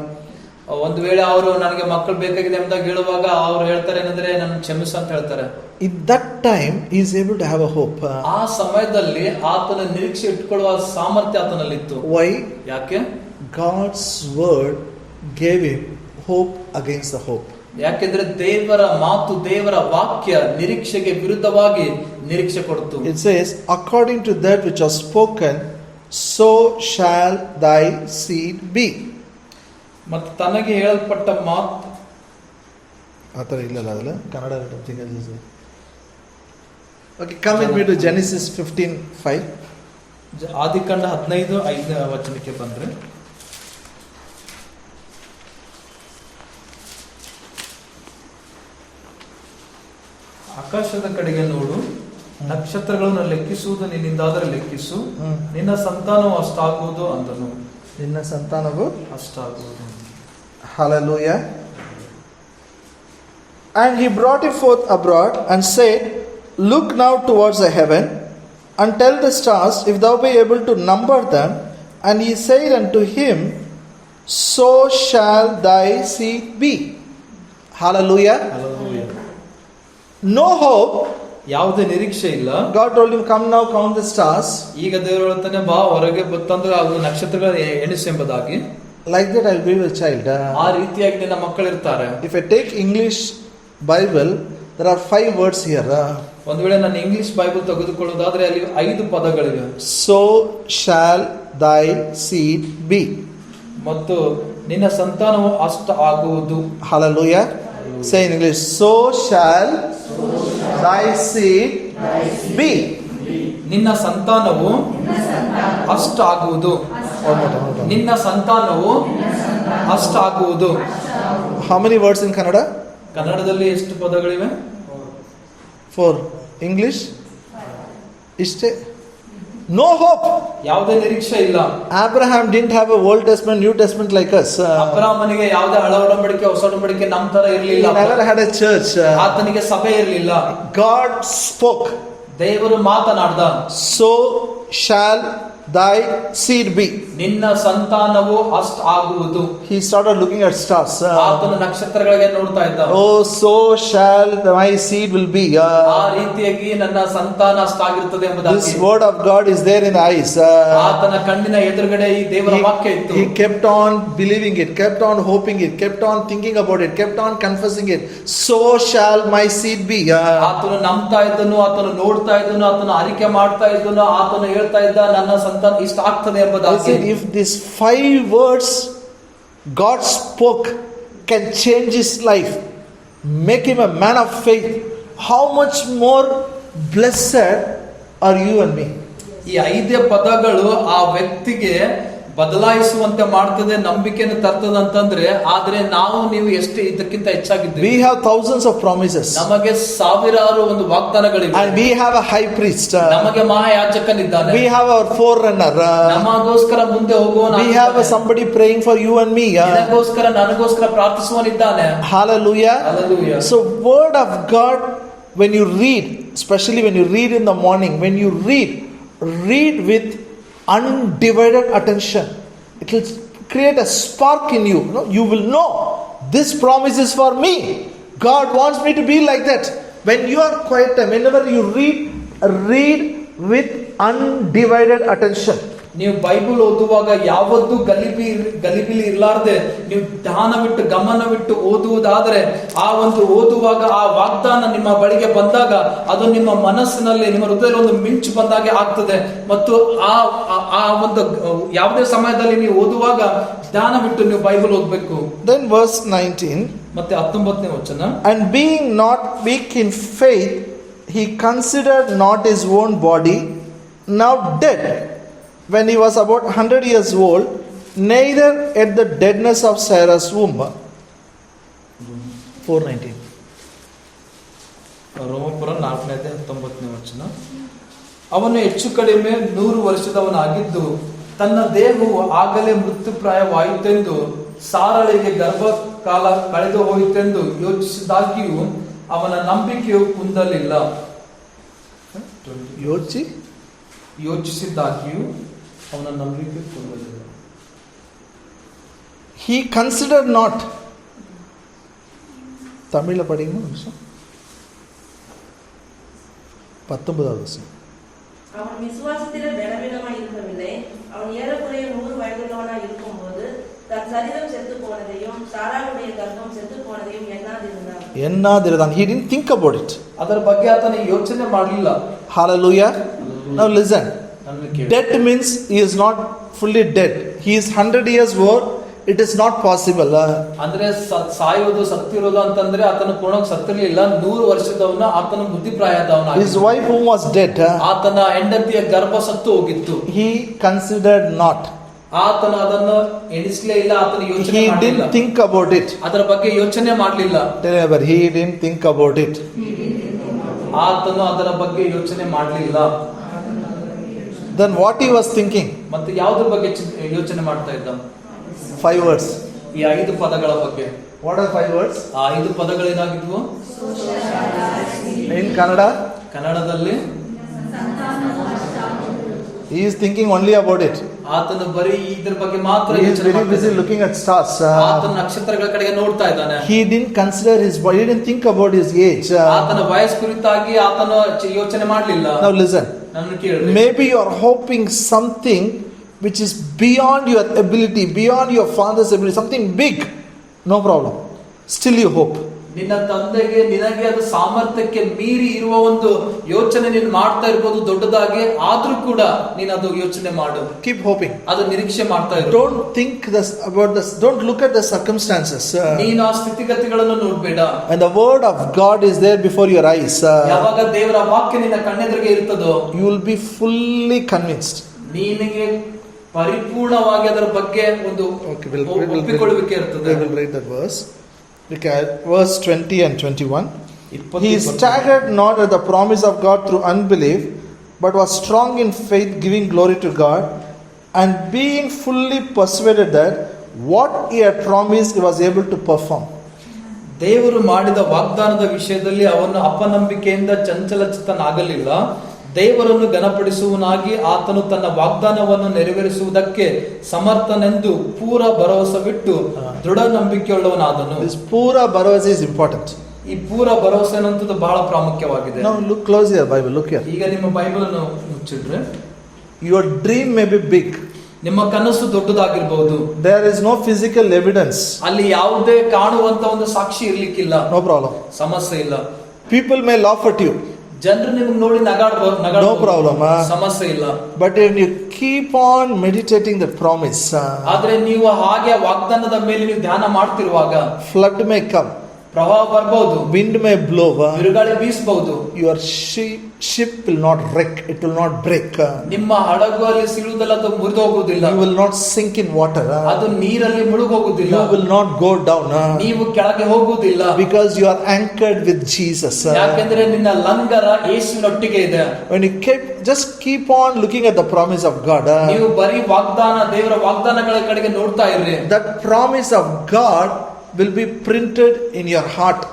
ಒಂದು ವೇಳೆ ಅವರು ನನಗೆ ಮಕ್ಕಳು ಬೇಕಾಗಿದೆ ಅಂತ ಹೇಳುವಾಗ ಅವ್ರು ಹೇಳ್ತಾರೆ ಏನಂದ್ರೆ ನನ್ನ ಕ್ಷಮಿಸು ಅಂತ ಹೇಳ್ತಾರೆ. In that time he is able to have a hope. ಆ ಸಮಯದಲ್ಲಿ ಆತನ ನಿರೀಕ್ಷೆ ಇಟ್ಕೊಳ್ಳುವ ಸಾಮರ್ಥ್ಯ ಆತನಲ್ಲಿತ್ತು. Why? ಯಾಕೆ? God's word gave him hope against the hope. ಯಾಕೆಂದ್ರೆ ದೇವರ ಮಾತು, ದೇವರ ವಾಕ್ಯ ನಿರೀಕ್ಷೆಗೆ ವಿರುದ್ಧವಾಗಿ ನಿರೀಕ್ಷೆ ಕೊಡ್ತು. It says, according to that which was spoken, so shall thy seed be. ಮತ್ತು ತನಗೆ ಹೇಳಲ್ಪಟ್ಟ ಮಾತು ಆ ಥರ ಇಲ್ಲಲ್ಲ ಅದಲ್ಲ Kannada Okay, come with me to Genesis 15:5. ಆದಿಕಾಂಡ 15:5 ವಚನಕ್ಕೆ ಬಂದ್ರೆ, ಆಕಾಶದ ಕಡೆಗೆ ನೋಡು, ನಕ್ಷತ್ರಗಳನ್ನು ಲೆಕ್ಕಿಸುವುದು ನಿನ್ನಿಂದಾದರೆ ಲೆಕ್ಕಿಸು, ನಿನ್ನ ಸಂತಾನವು ಅಷ್ಟಾಗುವುದು ಅಂದನು. ನಿನ್ನ ಸಂತಾನವು ಅಷ್ಟಾಗುವುದು. Hallelujah. And he brought him forth abroad and said, Look now towards the heaven and tell the stars if thou be able to number them. And he said unto him, So shall thy seed be. Hallelujah. Hallelujah. No hope. ಯಾವುದೇ ನಿರೀಕ್ಷೆ ಇಲ್ಲ. God told him, Come now, count the stars. ಈಗ ದೇವರು ಹೇಳ್ತಾನೆ, ಬಾ ಹೊರಗೆ ಬತ್ತಂದ್ರೆ ಅದು ನಕ್ಷತ್ರಗಳ ಎಣಿಸು ಎಂಬುದಾಗಿ. Like that I'll be with a child. ಆ ರೀತಿಯಾಗಿ ನಿನ್ನ ಮಕ್ಕಳಿರ್ತಾರೆ. If I take English Bible, there are 5 words here. ಒಂದು ವೇಳೆ ನಾನು ಇಂಗ್ಲಿಷ್ ಬೈಬಲ್ ತೆಗೆದುಕೊಳ್ಳೋದಾದ್ರೆ ಅಲ್ಲಿ 5 ಪದಗಳಿವೆ. So shall thy seed be. ಮತ್ತು ನಿನ್ನ ಸಂತಾನವು ಅಷ್ಟ ಆಗುವುದು. Hallelujah. Say in English, so shall thy seed be. ನಿನ್ನ ಸಂತಾನವು ಅಷ್ಟ ಆಗುವುದು. ನಿನ್ನ ಸಂತಾನವು ಅಷ್ಟ ಆಗುವುದು. How many words in Kannada? ಕನ್ನಡದಲ್ಲಿ ಎಷ್ಟು ಪದಗಳಿವೆ? 4. English? Ishte? No hope. ಯಾವುದೇ ನಿರೀಕ್ಷೆ ಇಲ್ಲ. Abraham didn't have a Old Testament, New Testament like us. ಅಬ್ರಹಾಮನಿಗೆ ಯಾವುದೇ ಹಳೆ ಒಡಂಬಡಿಕೆ ಹೊಸ ಒಡಂಬಡಿಕೆ ನಮ್ಮ ತರ He ಇರಲಿಲ್ಲ. never had a church. ಆತನಿಗೆ ಸಭೆ ಇರಲಿಲ್ಲ. God spoke. ದೇವರು ಮಾತನಾಡ್ದ. So shall thy seed be. ನಿನ್ನ ಸಂತಾನವು ಅಷ್ಟ ಆಗುವುದು. He started looking at stars. ಆತನು ನಕ್ಷತ್ರಗಳಿಗೆ ನೋಡ್ತಾ ಇದ್ದ. Oh, so shall my seed will be. ಆ ರೀತಿಯಾಗಿ ನನ್ನ ಸಂತಾನ ಅಷ್ಟಾಗಿರುತ್ತದೆ ಎಂಬುದಾಗಿ. This word of God is there in the eyes. ಆತನ ಕಣ್ಣಿನ ಎದುರುಗಡೆ ಈ ದೇವರ ವಾಕ್ಯ ಇತ್ತು. He kept on believing it, kept on hoping it, kept on thinking about it, kept on confessing it. So shall my seed be. ಆತನು ನಂಬ್ತಾ ಇದ್ದನು, ಆತನು ನೋಡ್ತಾ ಇದ್ದನು, ಆತನು ಅರಿಕೆ ಮಾಡ್ತಾ ಇದ್ದನು, ಆತನು ಹೇಳ್ತಾ ಇದ್ದ ನನ್ನ ಸಂತಾನ ಇಷ್ಟ ಆಗ್ತದೆ ಎಂಬುದಾಗಿ. If these 5 words God spoke can change his life, make him a man of faith, how much more blessed are you and me? ಈ 5 ಪದಗಳು ಆ ವ್ಯಕ್ತಿಗೆ ಬದಲಾಯಿಸುವಂತೆ ಮಾಡ್ತದೆ, ನಂಬಿಕೆಯನ್ನು ತರ್ತದೆ ಅಂತಂದ್ರೆ, ಆದ್ರೆ ನಾವು ನೀವು ಎಷ್ಟು ಇದಕ್ಕಿಂತ ಹೆಚ್ಚಾಗಿದ್ದೀವಿ. We have thousands of promises. ನಮಗೆ ಸಾವಿರಾರು ಒಂದು ವಾಗ್ದಾನಗಳಿವೆ. And we have a high priest. ನಮಗೆ ಮಹಾಯಾಜಕನಿದ್ದಾನೆ. We have our forerunner. ನಮಗೋಸ್ಕರ ಮುಂದೆ ಹೋಗುವವನು. We have somebody praying for you and me. ನಿನಗೋಸ್ಕರ ನನಗೋಸ್ಕರ ಪ್ರಾರ್ಥಿಸುವವನಿದ್ದಾನೆ. Hallelujah. Hallelujah. So word of God, when you read, especially when you read in the morning, when you read with undivided attention, it will create a spark in you. You will know this promise is for me. God wants me to be like that. When you are quiet time, whenever you read with undivided attention. ನೀವು Bible ಓದುವಾಗ ಯಾವತ್ತೂ ಗಲಿಬಿಲಿ ಇರಲಾರ್ದೆ ನೀವು ಧ್ಯಾನವಿಟ್ಟು ಗಮನವಿಟ್ಟು ಓದುವುದಾದ್ರೆ, ಆ ಒಂದು ಓದುವಾಗ ಆ ವಾಗ್ದಾನ ನಿಮ್ಮ ಬಳಿಗೆ ಬಂದಾಗ ಅದು ನಿಮ್ಮ ಮನಸ್ಸಿನಲ್ಲಿ, ನಿಮ್ಮ ಹೃದಯದಲ್ಲಿ ಒಂದು ಮಿಂಚು ಬಂದಾಗೆ ಆಗ್ತದೆ. ಮತ್ತು ಆ ಒಂದು ಯಾವುದೇ ಸಮಯದಲ್ಲಿ ನೀವು ಓದುವಾಗ ಧ್ಯಾನವಿಟ್ಟು ನೀವು ಬೈಬಲ್ ಓದಬೇಕು. Then verse 19. ಮತ್ತೆ 19ನೇ ವಚನ. And being not weak in faith, he considered not his own body now dead, when he was about 100 years old, neither at the deadness of Sarah's womb. 4:19. ರೋಮಪುರ 4:19 ವಚನ. ಅವನು ಹೆಚ್ಚು ಕಡಿಮೆ 100 ವರ್ಷದವನಾಗಿದ್ದು ತನ್ನ ದೇಹವು ಆಗಲೇ ಮೃತ್ಯುಪ್ರಾಯವಾಯಿತೆಂದು, ಸಾರಳಿಗೆ ಗರ್ಭಕಾಲ ಕಳೆದು ಹೋಯಿತೆಂದು ಯೋಚಿಸಿದಾಗಿಯೂ ಅವನ ನಂಬಿಕೆಯು ಕುಂದಲಿಲ್ಲ. ಯೋಚಿಸಿದಾಗಿಯೂ ಅವನ ನಂಬಿಕೆ ಕುಂದಲಿಲ್ಲ. He considered not. ತಮಿಳ படிங்க நிமிஷம். 19வது. அவன் விசுவாசத்திலே பலவீனமாய் இருக்கவில்லை. அவன் ஏறக்குறைய 100 வயதுள்ளவனாய் இருக்கும்போது தன் சரீரம் செத்து போனதையும் சாராளுடைய கர்ப்பம் செத்து போனதையும் எண்ணாதிருந்தான். He didn't think about it. ಅದರ ಬಗ್ಗೆ ಆತನ ಯೋಚನೆ ಮಾಡಲಿಲ್ಲ. Hallelujah. Now listen. Dead means he is not fully dead. He is 100 years old it is not possible. ಅಂದ್ರೆ ಸಾಯೋದು ಸತ್ತಿರೋದು ಅಂತಂದ್ರೆ ಆತನು ಪೂರ್ಣವಾಗಿ ಸತ್ತಿರ್ಲಿಲ್ಲ. 100 ವರ್ಷದವನ ಆತನ ಬುದ್ಧಿಪ್ರಾಯದವನ. His wife whom was dead, ಆತನ ಹೆಂಡತಿಯ ಗರ್ಭ ಸತ್ತು ಹೋಗಿತ್ತು. he considered not. ಆತನ ಅದನ್ನು ಎಣಿಸಲೇ ಇಲ್ಲ, ಆತನ ಯೋಚನೆ He ಮಾಡಲಿಲ್ಲ, didn't think about it. ಅದರ ಬಗ್ಗೆ ಯೋಚನೆ ಮಾಡಲಿಲ್ಲ. But he didn't think about it. ಆತನು ಅದರ ಬಗ್ಗೆ ಯೋಚನೆ ಮಾಡಲಿಲ್ಲ. Then what he was thinking? ಮತ್ತೆ ಯಾವುದ್ರ ಬಗ್ಗೆ ಯೋಚನೆ ಮಾಡ್ತಾ ಇದ್ದ? 5 words. ಈ 5 ಪದಗಳ ಬಗ್ಗೆ. What are 5 words? ಆ 5 ಪದಗಳು ಏನಾಗಿದ್ವು? In Kannada? ಕನ್ನಡದಲ್ಲಿ He is thinking only about it. ಆತನು ಬರೀ ಇದ್ರ ಬಗ್ಗೆ ಮಾತ್ರ He is ಯೋಚನೆ very busy ಮಾಡ್ತಾನೆ. looking at stars. ಆತನ ನಕ್ಷತ್ರಗಳ ಕಡೆಗೆ ನೋಡ್ತಾ ಇದ್ದಾನೆ. He didn't consider his body. He didn't think about his age. ಆತನ ವಯಸ್ಸು ಕುರಿತಾಗಿ ಆತನು ಯೋಚನೆ ಮಾಡಲಿಲ್ಲ. Now listen. ನನ್ನ ಕೇಳಿ, Maybe you are hoping something which is beyond your ability, beyond your father's ability, something big. No problem. Still you hope. ನಿನ್ನ ತಂದೆಗೆ ನಿನಗೆ ಅದು ಸಾಮರ್ಥ್ಯಕ್ಕೆ ಮೀರಿ ಇರುವ ಒಂದು ಯೋಚನೆ ನೀನು ಮಾಡ್ತಾ ಇರ್ಬೋದು ದೊಡ್ಡದಾಗಿ, ಆದ್ರೂ ಕೂಡ ನೀನು ಅದು ಯೋಚನೆ ಮಾಡು. Keep hoping. ಅದು ನಿರೀಕ್ಷೆ ಮಾಡ್ತಾ ಇರು. Don't think about this. Don't look at the circumstances. ನೀನು ಆ ಸ್ಥಿತಿಗತಿಗಳನ್ನು ನೋಡ್ಬೇಡ. And the word of God is there before your eyes. ಯಾವಾಗ ದೇವರ ವಾಕ್ಯ ನಿನ್ನ ಕಣ್ಣೆದುರಿಗೆ ಇರ್ತದೋ, You will be fully convinced. ನಿನಗೆ ಪರಿಪೂರ್ಣವಾಗಿ ಅದರ ಬಗ್ಗೆ ಒಂದು ಒಪ್ಪಿಕೊಳ್ಳುವಿಕೆ ಇರ್ತದೆ. We will read that verse. Look at verse 20 and 21. He staggered not at the promise of God through unbelief, but was strong in faith, giving glory to God, and being fully persuaded that what he had promised he was able to perform. ದೇವರು ಮಾಡಿದ ವಾಗ್ದಾನದ ವಿಷಯದಲ್ಲಿ ಅವನು ಅಪನಂಬಿಕೆಯಿಂದ ಚಂಚಲಚಿತ್ತನಾಗಲಿಲ್ಲ. ದೇವರನ್ನು ಘನಪಡಿಸುವನಾಗಿ ಆತನು ತನ್ನ ವಾಗ್ದಾನವನ್ನು ನೆರವೇರಿಸುವುದಕ್ಕೆ ಸಮರ್ಥನೆಂದು ಪೂರ ಭರವಸವಿಟ್ಟು ದೃಢ ನಂಬಿಕೆಯುಳ್ಳವನಾದನು. This pura bharavasa is important. ಈ ಪೂರ ಭರವಸೆ ಅನ್ನುವಂಥದ್ದು ಬಹಳ ಪ್ರಾಮುಖ್ಯವಾಗಿದೆ. Now look close here, Bible. Look here. ಈಗ ನಿಮ್ಮ ಬೈಬಲ್ ಅನ್ನು ಮುಚ್ಚಿಡ್ರೆ, Your dream may be big. ನಿಮ್ಮ ಕನಸು ದೊಡ್ಡದಾಗಿರ್ಬಹುದು. There is no physical evidence. ಅಲ್ಲಿ ಯಾವುದೇ ಕಾಣುವಂತ ಒಂದು ಸಾಕ್ಷಿ ಇರ್ಲಿಕ್ಕಿಲ್ಲ. No problem. ಸಮಸ್ಯೆ ಇಲ್ಲ. People may laugh at you. ಜನರು ನಿಮ್ಗೆ ನೋಡಿ ನಗಾಡ್ಬಹುದು. No problem. ಸಮಸ್ಯೆ ಇಲ್ಲ. But if you keep on meditating that promise, ಆದ್ರೆ ನೀವು ಹಾಗೆ ವಾಗ್ದಾನದ ಮೇಲೆ ನೀವು ಧ್ಯಾನ ಮಾಡ್ತಿರುವಾಗ flood may come, ಪ್ರವಾಹ ಬರ್ಬಹುದು, wind may blow, ಬಿರುಗಾಳಿ ಬೀಸಬಹುದು. your ship will not wreck, it will not break. ನಿಮ್ಮ ಹಡಗು ಅಲ್ಲಿ ಸಿಳುವುದಲ್ಲ, ಅದು ಮುರಿದು ಹೋಗುವುದಿಲ್ಲ. You will not sink in water. ಅದು ನೀರಲ್ಲಿ ಮುಳುಗೋಗುವುದಿಲ್ಲ. You will not go down. ನೀವು ಕೆಳಗೆ ಹೋಗುವುದಿಲ್ಲ. Because you are anchored with Jesus. ಯಾಕೆಂದ್ರೆ ನಿನ್ನ ಲಂಗರ ಯೇಸುವಿನೊಟ್ಟಿಗೆ ಇದೆ. When you just keep on looking at the promise of God, ನೀವು ಬರೀ ವಾಗ್ದಾನ, ದೇವರ ವಾಗ್ದಾನಗಳ ಕಡೆಗೆ ನೋಡ್ತಾ ಇರ್ರಿ. that promise of God will be printed in your heart.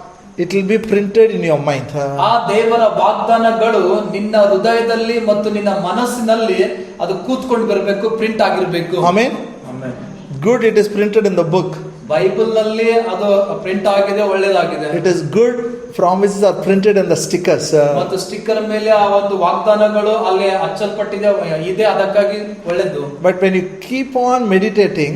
It will be printed in your mind. ಆ ದೇವರ ವಾಗ್ದಾನಗಳು ನಿನ್ನ ಹೃದಯದಲ್ಲಿ ಮತ್ತು ನಿನ್ನ ಮನಸ್ಸಿನಲ್ಲಿ ಅದು ಕೂತ್ಕೊಂಡು ಬರಬೇಕು, ಪ್ರಿಂಟ್ ಆಗಿರಬೇಕು. Amen. Amen. Good, it is printed in the book. Bible ನಲ್ಲಿ ಅದು ಪ್ರಿಂಟ್ ಆಗಿದೆ, ಒಳ್ಳೆದಾಗಿದೆ. It is good. Promises are printed in the stickers. ಮತ್ತು ಸ್ಟಿಕ್ಕರ್ ಮೇಲೆ ಆ ಒಂದು ವಾಗ್ದಾನಗಳು ಅಲ್ಲಿ ಹಚ್ಚಲ್ಪಟ್ಟಿದೆ ಇದೆ, ಅದಕ್ಕಾಗಿ ಒಳ್ಳೆದು. But when you keep on meditating,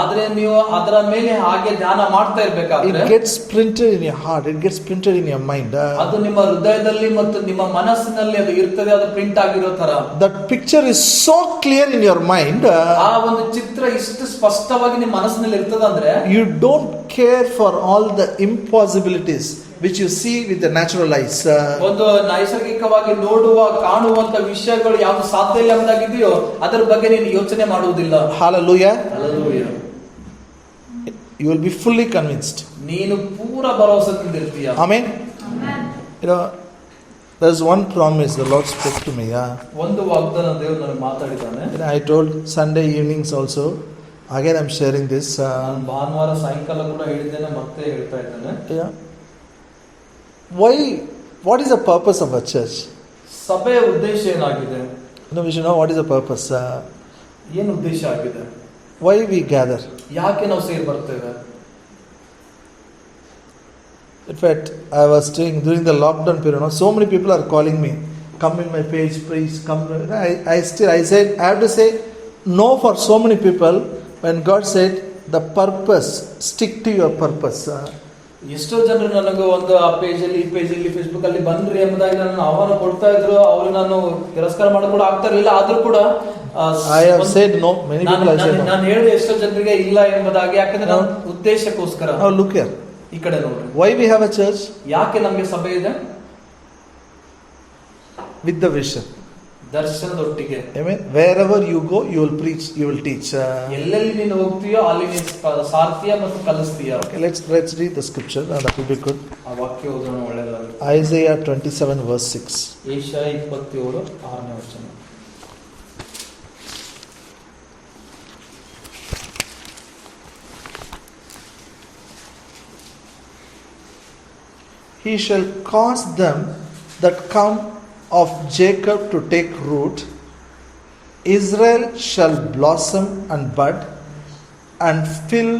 ಆದ್ರೆ ನೀವು ಅದರ ಮೇಲೆ ಹಾಗೆ ಧ್ಯಾನ ಮಾಡ್ತಾ ಇರ್ಬೇಕಾದ್ರೆ it gets printed in your heart. It gets printed in your mind. ಅದು ನಿಮ್ಮ ಹೃದಯದಲ್ಲಿ ಮತ್ತು ನಿಮ್ಮ ಮನಸ್ಸಿನಲ್ಲಿ ಅದು ಇರ್ತದೆ, ಅದು ಪ್ರಿಂಟ್ ಆಗಿರೋ ತರ. That picture is so clear in your mind. ಆ ಒಂದು ಚಿತ್ರ ಇಷ್ಟು ಸ್ಪಷ್ಟವಾಗಿ ನಿಮ್ಮ ಮನಸ್ಸಿನಲ್ಲಿ ಇರ್ತದಂದ್ರೆ You don't care for all the impossibilities which you see with the natural eyes. ಒಂದು ನೈಸರ್ಗಿಕವಾಗಿ ನೋಡುವ ಕಾಣುವಂತ ವಿಷಯಗಳು ಯಾವುದು ಸಾಧ್ಯ ಇಲ್ಲ ಎಂಬುದಾಗಿದೆಯೋ ಅದರ ಬಗ್ಗೆ ನೀನು ಯೋಚನೆ ಮಾಡುವುದಿಲ್ಲ. Hallelujah. Hallelujah. You will be fully convinced. ನೀನು ಪೂರ ಭರವಸೆಯಿಂದ ಇರ್ತೀಯ. Amen. You know, there's one promise the Lord spoke to me. ಒಂದು ವಾಗ್ದಾನ ದೇವರು ನನಗೆ ಮಾತಾಡಿದ್ದಾನೆ. I told Sunday evenings also. Again I'm sharing this. ನಾನು ಭಾನುವಾರ ಸಾಯಂಕಾಲ ಕೂಡ ಹೇಳಿದ್ದೇನೆ, ಮತ್ತೆ ಹೇಳ್ತಾ ಇದ್ದೇನೆ. Yeah. What is the purpose of a church? ಸಭೆಯ ಉದ್ದೇಶ ಏನಾಗಿದೆ? We should know what is the purpose. ಏನು ಉದ್ದೇಶ ಆಗಿದೆ? Why we gather? ಯಾಕೆ ನಾವು ಸೇರಿ ಬರ್ತೇವೆ? In fact, I was saying during the lockdown period, so many people are calling me, come in my page, please come. I said, I have to say no for so many people when God said the purpose, stick to your purpose. ಎಷ್ಟೋ ಜನರು ನನಗೆ ಒಂದು ಆ page ಅಲ್ಲಿ, ಈ page ಅಲ್ಲಿ, Facebook ಅಲ್ಲಿ ಬನ್ರಿ ಎಂಬುದಾಗಿ ನಾನು ಆಹ್ವಾನ ಕೊಡ್ತಾ ಇದ್ರು. ಅವ್ರು ನಾನು ತಿರಸ್ಕಾರ ಮಾಡಕ್ ಕೂಡ ಆಗ್ತಾ ಇರಲಿಲ್ಲ. ಆದ್ರೂ ಕೂಡ I have said no. Many people have said no. ನಾನು ಹೇಳಿದ ಎಷ್ಟೋ ಜನರಿಗೆ ಇಲ್ಲ ಎಂಬುದಾಗಿ, ಯಾಕಂದ್ರೆ ನಾವು ಉದ್ದೇಶಕ್ಕೋಸ್ಕರ. Now look here. ಈ ಕಡೆ ನೋಡ್ರಿ, Why we have a church? ಯಾಕೆ ನಮಗೆ ಸಭೆ ಇದೆ? With the vision. ದರ್ಶನದೊಟ್ಟಿಗೆ. Amen. Wherever you go, you will preach, you will teach. ಎಲ್ಲೆಲ್ಲಿ ನೀನು ಹೋಗ್ತೀಯೋ ಅಲ್ಲಿ ನೀನು ಸಾರ್ತೀಯ ಮತ್ತು ಕಲಿಸ್ತೀಯ. Okay, let's read the scripture. That will be good. ಆ ವಾಕ್ಯ ಓದೋಣ, ಒಳ್ಳೆಯದಾಗುತ್ತೆ. Isaiah 27 verse 6. ಯೆಶಾಯ 27 6ನೇ ವಚನ. He shall cause them that come of Jacob to take root. Israel shall blossom and bud and fill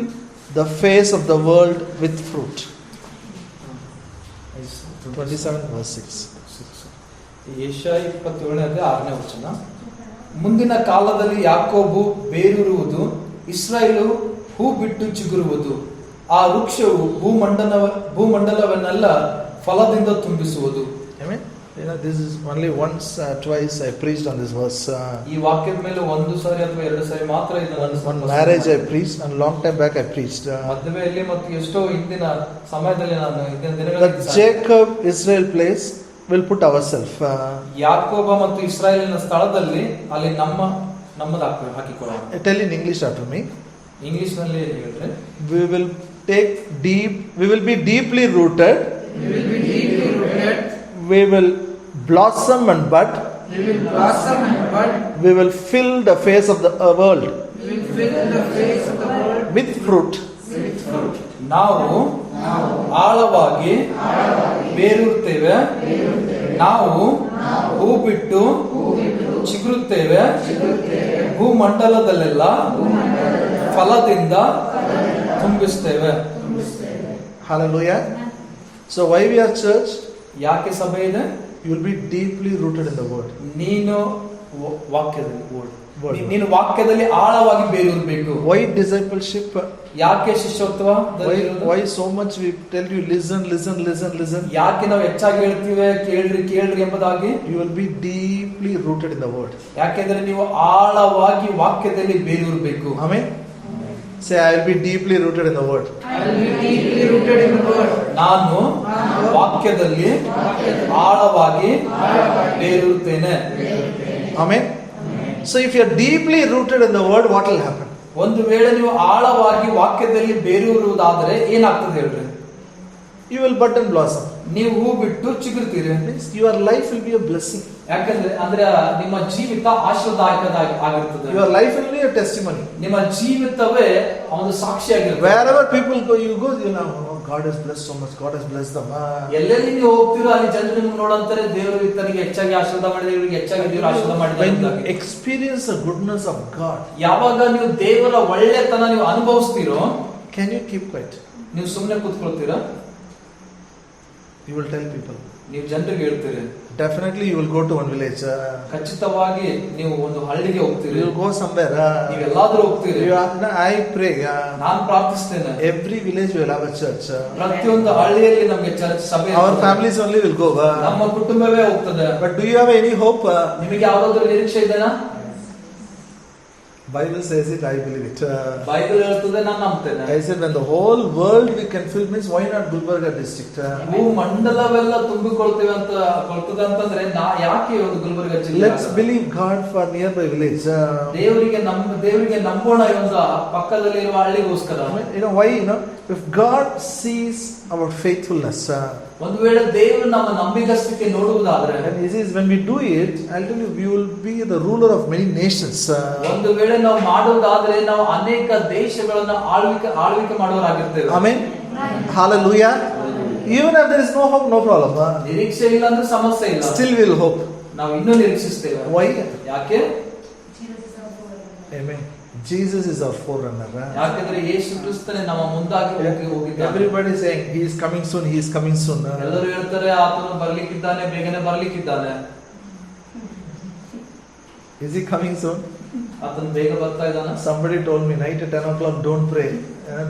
the face of the world with fruit. 27 verse 6. ಯೆಶಾಯ 27 6ನೇ ವಚನ. ಮುಂದಿನ ಕಾಲದಲ್ಲಿ ಯಾಕೋಬು ಬೇರೂರುವುದು, ಇಸ್ರಾಯೇಲು ಹೂ ಬಿಟ್ಟು ಚಿಗುರುವುದು. ಆ ವೃಕ್ಷವು ಭೂಮಂಡಲವನ್ನೆಲ್ಲ ಫಲದಿಂದ ತುಂಬಿಸುವುದು. Amen. You know, this is only once, twice I preached on this verse. ಈ ವಾಕ್ಯದ ಮೇಲೆ ಒಂದು ಸಾರಿ ಅಥವಾ ಎರಡು ಸಾರಿ ಮಾತ್ರ One marriage I preached, and long time back I preached. ಮದುವೆಯಲ್ಲಿ ಮತ್ತು ಎಷ್ಟೋ ಹಿಂದಿನ ಸಮಯದಲ್ಲಿ ನಾನು ಹಿಂದಿನ The ದಿನಗಳಲ್ಲಿ Jacob Israel place will put ourselves. ಯಾಕೋಬ ಮತ್ತು ಇಸ್ರಾಯೇಲಿನ ಸ್ಥಳದಲ್ಲಿ ಅಲ್ಲಿ ನಮ್ಮದು ಹಾಕಿಕೊಳ್ಳೋಣ. Tell in English after me. English ನಲ್ಲಿ ಹೇಳಿದ್ರೆ, We will take deep. We will be deeply rooted. We will blossom and bud. We will fill the face of the world with fruit. ನಾವು ಆಳವಾಗಿ ಬೇರೂರ್ತೇವೆ, ನಾವು ಹೂ ಬಿಟ್ಟು ಚಿಗುರುತ್ತೇವೆ, ಭೂಮಂಡಲದಲ್ಲೆಲ್ಲ ಫಲದಿಂದ ತುಂಬಿಸ್ತೇವೆ. Hallelujah. So why we are church? ಯಾಕೆ ಸಭೆ ಇದೆ? You will be deeply rooted in the word. ನೀನು ವಾಕ್ಯದಲ್ಲಿ ನೀನು ವಾಕ್ಯದಲ್ಲಿ ಆಳವಾಗಿ ಬೇರೂರಬೇಕು. Why discipleship? ಯಾಕೆ ಶಿಷ್ಯತ್ವ? Why so much we tell you listen. ಯಾಕೆ ನಾವು ಹೆಚ್ಚಾಗಿ ಹೇಳ್ತೀವಿ ಕೇಳ್ರಿ ಎಂಬುದಾಗಿ? You will be deeply rooted in the word. ಯಾಕೆಂದ್ರೆ ನೀವು ಆಳವಾಗಿ ವಾಕ್ಯದಲ್ಲಿ ಬೇರೂರಬೇಕು. Amen. Say, I will be deeply rooted in the word. ನಾನು ವಾಕ್ಯದಲ್ಲಿ ಆಳವಾಗಿ ಬೇರೂರುತ್ತೇನೆ. Amen. So if you are deeply rooted in the word, what will happen? ಒಂದು ವೇಳೆ ನೀವು ಆಳವಾಗಿ ವಾಕ್ಯದಲ್ಲಿ ಬೇರೂರುವುದಾದರೆ ಏನಾಗ್ತದೆ ಹೇಳ್ರಿ? You will bud and blossom. ನೀವು ಹೂ ಬಿಟ್ಟು ಚಿಗುರ್ತೀರಿ. Your life will be a blessing. ಯಾಕಂದ್ರೆ ಅಂದ್ರೆ ನಿಮ್ಮ ಜೀವಿತ ಆಶೀರ್ವಾದವಾಗಿರುತ್ತದೆ. Your life will be a testimony. ನಿಮ್ಮ ಜೀವಿತವೇ ಒಂದು ಸಾಕ್ಷಿಯಾಗಿರುತ್ತೆ. Wherever people go, you go, you know, oh, God has blessed so much. God has blessed them. ಎಲ್ಲೆಲ್ಲಿ ನೀವು ಹೋಗ್ತೀರೋ ಅಲ್ಲಿ ಜನರು ನಿಮ್ಗೆ ನೋಡಂತಾರೆ, ದೇವರು ಇತನಿಗೆ ಹೆಚ್ಚಾಗಿ ಆಶೀರ್ವಾದ ಮಾಡಿದ್ರೆ, ಇವರಿಗೆ ಹೆಚ್ಚಾಗಿ ದೇವರು ಆಶೀರ್ವಾದ ಮಾಡಿದ್ದಾರೆ. When you experience the goodness of God, ಯಾವಾಗ ನೀವು ದೇವರ ಒಳ್ಳೆತನ ನೀವು ಅನುಭವಿಸ್ತೀರೋ, can you keep quiet? ನೀವು ಸುಮ್ಮನೆ ಕೂತ್ಕೊಳ್ತೀರಾ? You will tell people. ನೀವು ಜನರಿಗೆ ಹೇಳ್ತೀರಿ. Definitely you will go to one village. ಖಚಿತವಾಗಿ ನೀವು ಒಂದು ಹಳ್ಳಿಗೆ ಹೋಗ್ತೀರಿ. You will go somewhere. ನೀವು ಎಲ್ಲಾದ್ರೂ ಹೋಗ್ತೀರಿ. I pray. ನಾನು ಪ್ರಾರ್ಥಿಸ್ತೇನೆ. Every village will have a church. ಪ್ರತಿಯೊಂದು ಹಳ್ಳಿಯಲ್ಲಿ ನಮಗೆ ಚರ್ಚ್ ಸಭೆ. Our families only will go. ನಮ್ಮ ಕುಟುಂಬವೇ ಹೋಗ್ತದೆ. But do you have any hope? ನಿಮಗೆ ಯಾವುದಾದ್ರೂ ನಿರೀಕ್ಷೆ ಇದೆನಾ? Bible says it, I believe it. Bible ಹೇಳ್ತದೆ, ನಾನು ನಂಬ್ತೇನೆ. I said when the whole world we can fill means why not Gulbarga district? ಮಂಡಲವೆಲ್ಲ ತುಂಬಿಕೊಳ್ತೇವೆ ಅಂತ ಕೊಳ್ತದೆ ಅಂತಂದ್ರೆ ಯಾಕೆ ಒಂದು ಗುಲ್ಬರ್ಗ ಜಿಲ್ಲೆ? Let's believe God for nearby village. ದೇವರಿಗೆ ನಂಬೋಣ ಒಂದು ಪಕ್ಕದಲ್ಲಿ ಇರುವ ಹಳ್ಳಿಗೋಸ್ಕರ. You know why? You know, if God sees our faithfulness, ಒಂದು ವೇಳೆ ದೇವರು ನಮ್ಮ ನಂಬಿಗಸ್ತಿಕೆ ನೋಡುವುದಾದ್ರೆ, and he says when we do it, I'll tell you, we will be the ruler of many nations. ಒಂದು ವೇಳೆ ನಾವು ಮಾಡುವುದಾದ್ರೆ ನಾವು ಅನೇಕ ದೇಶಗಳನ್ನ ಆಳ್ವಿಕೆ ಮಾಡುವರಾಗಿರ್ತೇವೆ. Amen. Hallelujah. Even if there is no hope, no problem. ನಿರೀಕ್ಷೆ ಇಲ್ಲ ಅಂದ್ರೆ ಸಮಸ್ಯೆ ಇಲ್ಲ. Still we'll hope. ನಾವು ಇನ್ನೂ ನಿರೀಕ್ಷಿಸ್ತೇವೆ. Why? ಯಾಕೆ? Amen. Jesus is our forerunner. ಯಾಕಂದ್ರೆ ಯೇಸು ಕ್ರಿಸ್ತನೇ ನಮ್ಮ ಮುಂದಾಗಿ ಹೋಗಿದ್ದಾನೆ. Everybody is saying he is coming soon, he is coming soon. ಎಲ್ಲರೂ ಹೇಳ್ತಾರೆ ಆತನು ಬರ್ಲಿಕ್ಕಿದ್ದಾನೆ, ಬೇಗನೆ ಬರ್ಲಿಕ್ಕಿದ್ದಾನೆ. Is he coming soon? ಆತನು ಬೇಗ ಬರ್ತಾ ಇದ್ದಾನೆ. Somebody told me night at 10 o'clock don't pray,